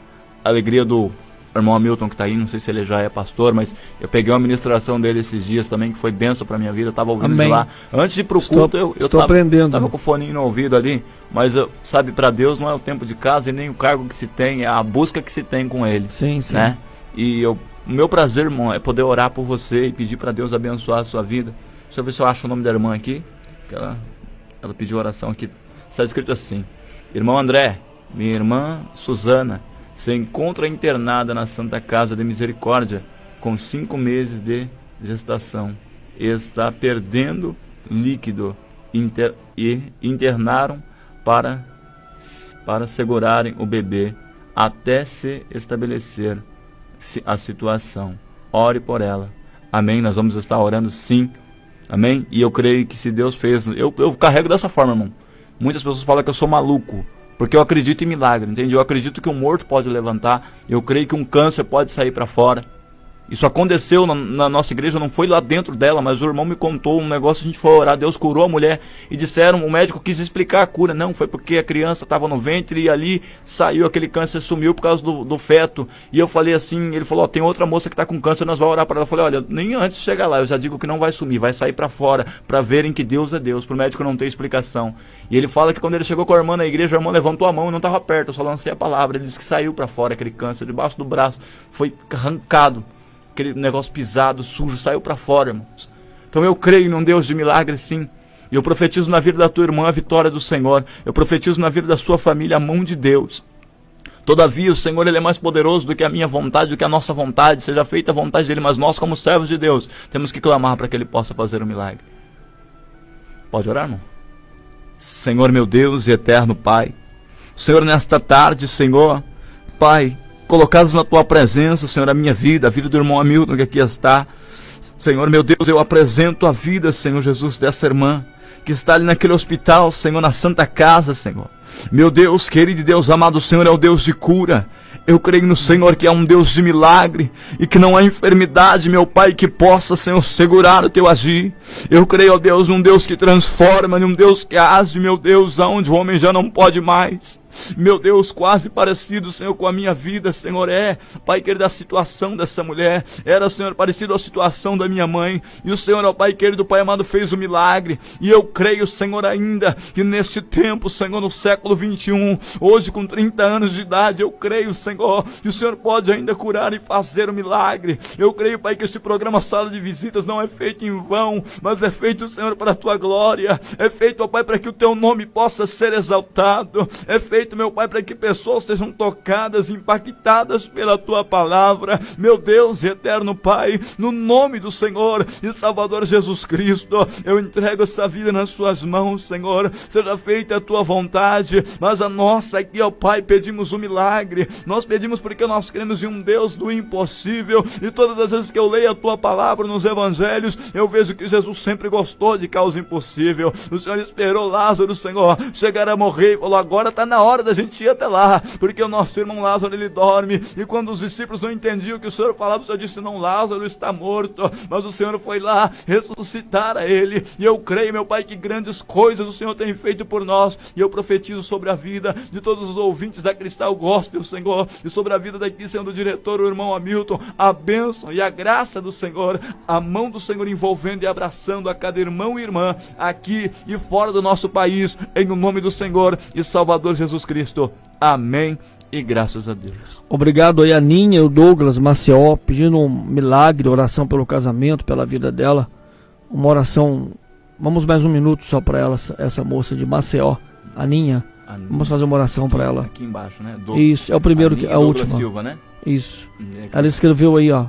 a alegria do irmão Hamilton que está aí, não sei se ele já é pastor, mas eu peguei uma ministração dele esses dias também, que foi bênção para minha vida, estava ouvindo de lá. Antes de ir pro culto, eu estou aprendendo. Estava com o foninho no ouvido ali, mas sabe, para Deus não é o tempo de casa e nem o cargo que se tem, é a busca que se tem com Ele. Sim, sim. Né? E o meu prazer, irmão, é poder orar por você e pedir para Deus abençoar a sua vida. Deixa eu ver se eu acho o nome da irmã aqui, que ela pediu oração aqui. Está escrito assim: irmão André, minha irmã Suzana se encontra internada na Santa Casa de Misericórdia com 5 meses de gestação. Está perdendo líquido e internaram para segurarem o bebê até se estabelecer a situação. Ore por ela. Amém? Nós vamos estar orando sim. Amém? E eu creio que se Deus fez... Eu carrego dessa forma, irmão. Muitas pessoas falam que eu sou maluco, porque eu acredito em milagre, entende? Eu acredito que um morto pode levantar. Eu creio que um câncer pode sair para fora. Isso aconteceu na nossa igreja, não foi lá dentro dela, mas o irmão me contou um negócio, a gente foi orar, Deus curou a mulher, e disseram, o médico quis explicar a cura. Não, foi porque a criança estava no ventre e ali saiu, aquele câncer sumiu por causa do feto. E eu falei assim, ele falou, tem outra moça que está com câncer, nós vamos orar para ela. Eu falei, olha, nem antes de chegar lá, eu já digo que não vai sumir, vai sair para fora, para verem que Deus é Deus, para o médico não ter explicação. E ele fala que quando ele chegou com a irmã na igreja, a irmã levantou a mão e não estava perto, eu só lancei a palavra. Ele disse que saiu para fora aquele câncer, debaixo do braço, foi arrancado. Aquele negócio pisado, sujo, saiu para fora, irmãos. Então eu creio num Deus de milagre, sim. E eu profetizo na vida da tua irmã a vitória do Senhor. Eu profetizo na vida da sua família a mão de Deus. Todavia o Senhor, Ele é mais poderoso do que a minha vontade, do que a nossa vontade. Seja feita a vontade dEle, mas nós, como servos de Deus, temos que clamar para que Ele possa fazer um milagre. Pode orar, irmão? Senhor meu Deus e eterno Pai, Senhor, nesta tarde, Senhor, Pai, colocados na Tua presença, Senhor, a minha vida, a vida do irmão Hamilton que aqui está. Senhor meu Deus, eu apresento a vida, Senhor Jesus, dessa irmã que está ali naquele hospital, Senhor, na Santa Casa, Senhor. Meu Deus, querido e Deus amado, o Senhor é o Deus de cura. Eu creio no Senhor que é um Deus de milagre e que não há enfermidade, meu Pai, que possa, Senhor, segurar o Teu agir. Eu creio, ó Deus, num Deus que transforma, num Deus que age, meu Deus, aonde o homem já não pode mais. Meu Deus, quase parecido, Senhor, com a minha vida, Senhor, Pai querido, a situação dessa mulher era, Senhor, parecido à situação da minha mãe, e o Senhor, ó Pai querido, Pai amado, fez o milagre, e eu creio, Senhor, ainda, que neste tempo, Senhor, no século 21, hoje com 30 anos de idade, eu creio, Senhor, que o Senhor pode ainda curar e fazer o milagre. Eu creio, Pai, que este programa Sala de Visitas não é feito em vão, mas é feito, Senhor, para a Tua glória, é feito, ó Pai, para que o Teu nome possa ser exaltado, é feito, meu Pai, para que pessoas sejam tocadas, impactadas pela Tua palavra. Meu Deus eterno Pai, no nome do Senhor e Salvador Jesus Cristo, eu entrego essa vida nas Suas mãos, Senhor. Seja feita a Tua vontade, mas a nossa aqui, ó Pai, pedimos um milagre. Nós pedimos porque nós cremos em um Deus do impossível, e todas as vezes que eu leio a Tua palavra nos evangelhos, eu vejo que Jesus sempre gostou de causa impossível. O Senhor esperou Lázaro, Senhor, chegar a morrer e falou, agora está na hora da gente ir até lá, porque o nosso irmão Lázaro, ele dorme. E quando os discípulos não entendiam o que o Senhor falava, o Senhor disse, não, Lázaro está morto, mas o Senhor foi lá ressuscitar a ele. E eu creio, meu Pai, que grandes coisas o Senhor tem feito por nós, e eu profetizo sobre a vida de todos os ouvintes da Cristal Gospel, Senhor, e sobre a vida daqui, Senhor, do diretor, o irmão Hamilton, a bênção e a graça do Senhor, a mão do Senhor envolvendo e abraçando a cada irmão e irmã aqui e fora do nosso país, em nome do Senhor e Salvador Jesus Cristo. Amém e graças a Deus. Obrigado aí a Ninha e o Douglas Maceió, pedindo um milagre, oração pelo casamento, pela vida dela. Uma oração, vamos mais um minuto só para ela, essa moça de Maceió, a Ninha. Vamos fazer uma oração para ela. Aqui embaixo, né? Isso, é o primeiro, que a última. Silva, né? Isso. Ela escreveu aí, ó.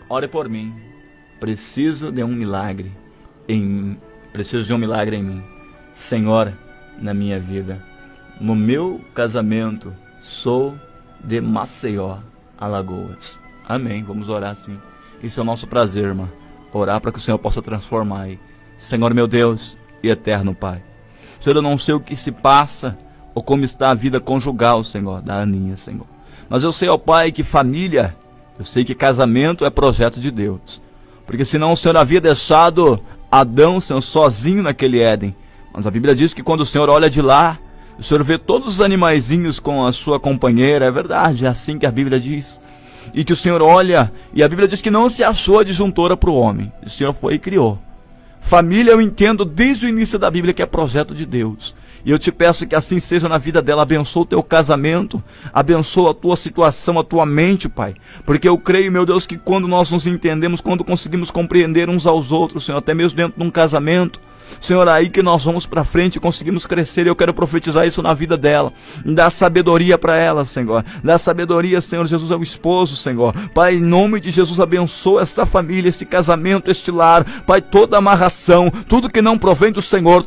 Ore por mim. Preciso de um milagre preciso de um milagre em mim. Senhor, na minha vida. No meu casamento, sou de Maceió, Alagoas. Amém. Vamos orar sim. Isso é o nosso prazer, irmã. Orar para que o Senhor possa transformar aí. Senhor, meu Deus e eterno Pai. Senhor, eu não sei o que se passa ou como está a vida conjugal, Senhor, da Aninha, Senhor. Mas eu sei, ó Pai, que família, eu sei que casamento é projeto de Deus. Porque senão o Senhor havia deixado Adão, Senhor, sozinho naquele Éden. Mas a Bíblia diz que quando o Senhor olha de lá, o Senhor vê todos os animaizinhos com a sua companheira. É verdade, é assim que a Bíblia diz. E que o Senhor olha, e a Bíblia diz que não se achou adjuntora para o homem. O Senhor foi e criou. Família, eu entendo desde o início da Bíblia que é projeto de Deus. E eu te peço que assim seja na vida dela. Abençoa o teu casamento, abençoa a tua situação, a tua mente, Pai. Porque eu creio, meu Deus, que quando nós nos entendemos, quando conseguimos compreender uns aos outros, Senhor, até mesmo dentro de um casamento, Senhor, aí que nós vamos para frente e conseguimos crescer. Eu quero profetizar isso na vida dela. Dá sabedoria para ela, Senhor. Dá sabedoria, Senhor Jesus, ao esposo, Senhor. Pai, em nome de Jesus, abençoa essa família, esse casamento, este lar. Pai, toda amarração, tudo que não provém do Senhor,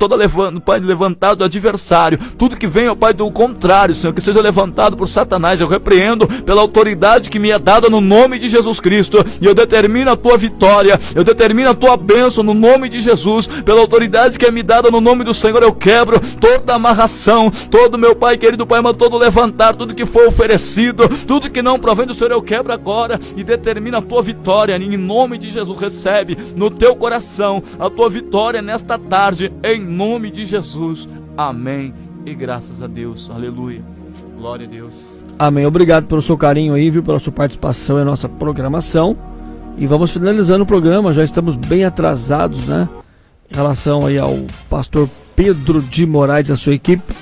Pai, levantado do adversário, tudo que vem, ó Pai, do contrário, Senhor, que seja levantado por Satanás, eu repreendo pela autoridade que me é dada no nome de Jesus Cristo. E eu determino a tua vitória, eu determino a tua bênção no nome de Jesus, pela autoridade que é me dada no nome do Senhor. Eu quebro toda amarração, todo, meu Pai querido, Pai amado, todo levantar, tudo que foi oferecido, tudo que não provém do Senhor, eu quebro agora e determino a tua vitória. Em nome de Jesus, recebe no teu coração a tua vitória nesta tarde, em nome de Jesus. Amém e graças a Deus. Aleluia. Glória a Deus. Amém. Obrigado pelo seu carinho aí, viu, pela sua participação em nossa programação. E vamos finalizando o programa, já estamos bem atrasados, né? Em relação aí ao pastor Pedro de Moraes e a sua equipe.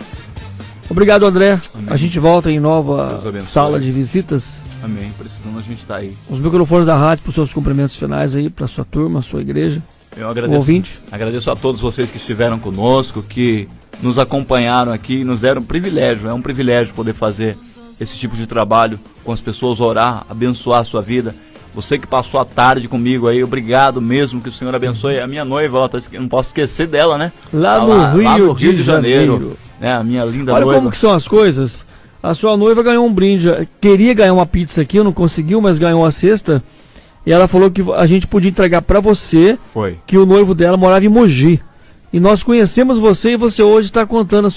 Obrigado, André. Amém. A gente volta em nova sala de visitas. Amém. Precisando, a gente está aí. Os microfones da rádio para os seus cumprimentos finais aí, para a sua turma, a sua igreja. Eu o ouvinte. agradeço a todos vocês que estiveram conosco, que nos acompanharam aqui, nos deram um privilégio. É um privilégio poder fazer esse tipo de trabalho com as pessoas, orar, abençoar a sua vida. Você que passou a tarde comigo aí, obrigado mesmo, que o Senhor abençoe. A minha noiva, não posso esquecer dela, né? Lá no Rio de Janeiro. Né? A minha linda Olha noiva. como que são as coisas. A sua noiva ganhou um brinde, queria ganhar uma pizza aqui, não conseguiu, mas ganhou uma cesta. E ela falou que a gente podia entregar pra você, Foi. que o noivo dela morava em Mogi. E nós conhecemos você e você hoje está contando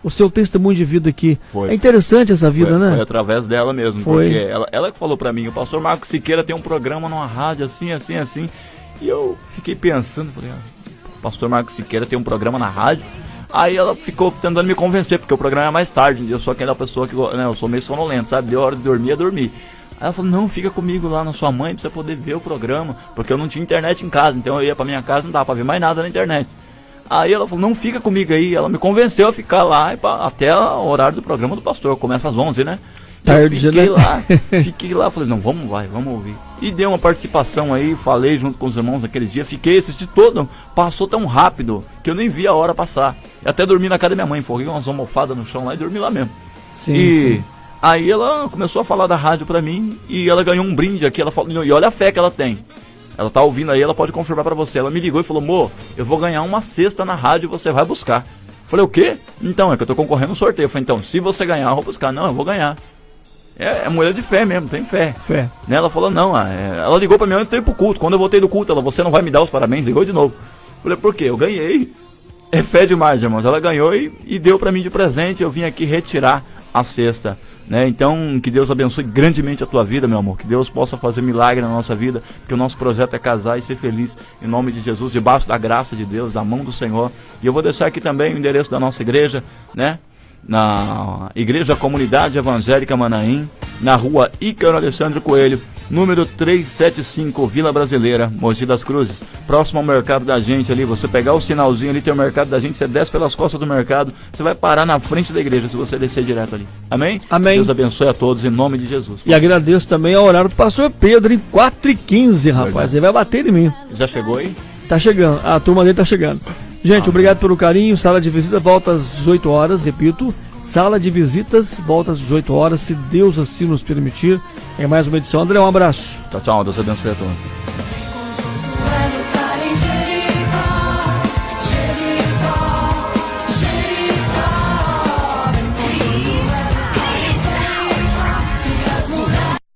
o seu testemunho de vida aqui. Foi. É interessante essa vida, né? Foi através dela mesmo, Foi. porque ela que falou pra mim, o pastor Marcos Siqueira tem um programa numa rádio assim, assim, assim. E eu fiquei pensando, falei, o pastor Marcos Siqueira tem um programa na rádio? Aí ela ficou tentando me convencer, porque o programa é mais tarde, eu sou aquela pessoa que, né, eu sou meio sonolento, sabe? Deu hora de dormir, é dormir. Aí ela falou, não, fica comigo lá na sua mãe pra você poder ver o programa, porque eu não tinha internet em casa, então eu ia pra minha casa, não dava pra ver mais nada na internet. Aí ela falou, não, fica comigo aí. Ela me convenceu a ficar lá até o horário do programa do pastor. Começa às 11, né? Tarde, eu né? Fiquei lá, falei, não, vamos ouvir. E dei uma participação aí, falei junto com os irmãos naquele dia. Fiquei, assisti todo, passou tão rápido que eu nem vi a hora passar. Eu até dormi na casa da minha mãe, forrei umas almofadas no chão lá e dormi lá mesmo. Sim, e sim. aí ela começou a falar da rádio pra mim e ela ganhou um brinde aqui. Ela falou, e olha a fé que ela tem. Ela tá ouvindo aí, ela pode confirmar pra você. Ela me ligou e falou, amor, eu vou ganhar uma cesta na rádio e você vai buscar. Falei, o quê? Então, é que eu tô concorrendo no sorteio. Eu falei, então, se você ganhar, eu vou buscar. Não, eu vou ganhar. É mulher de fé mesmo, tem fé. Fé. Né? Ela falou, não, ela ligou pra mim antes de ir pro culto. Quando eu voltei do culto, ela, você não vai me dar os parabéns? Ligou de novo. Falei, por quê? Eu ganhei. É fé demais, irmãos. Ela ganhou e deu pra mim de presente. Eu vim aqui retirar a cesta. Né? Então, que Deus abençoe grandemente a tua vida, meu amor. Que Deus possa fazer milagre na nossa vida. Que o nosso projeto é casar e ser feliz. Em nome de Jesus, debaixo da graça de Deus, da mão do Senhor. E eu vou deixar aqui também o endereço da nossa igreja, né? Na Igreja Comunidade Evangélica Manaim, na rua Ícaro Alexandre Coelho, número 375, Vila Brasileira, Mogi das Cruzes, próximo ao mercado da gente ali. Você pegar o sinalzinho ali, tem o mercado da gente, você desce pelas costas do mercado, você vai parar na frente da igreja se você descer direto ali. Amém? Amém. Deus abençoe a todos em nome de Jesus. E agradeço também ao horário do pastor Pedro, em 4h15, rapaz. Ele vai bater em mim. Já chegou aí? Tá chegando, a turma dele tá chegando. Gente, obrigado pelo carinho. Sala de visita volta às 18 horas, repito. Sala de visitas volta às 18 horas, se Deus assim nos permitir. É mais uma edição. André, um abraço. Tchau, tchau. Deus abençoe a todos.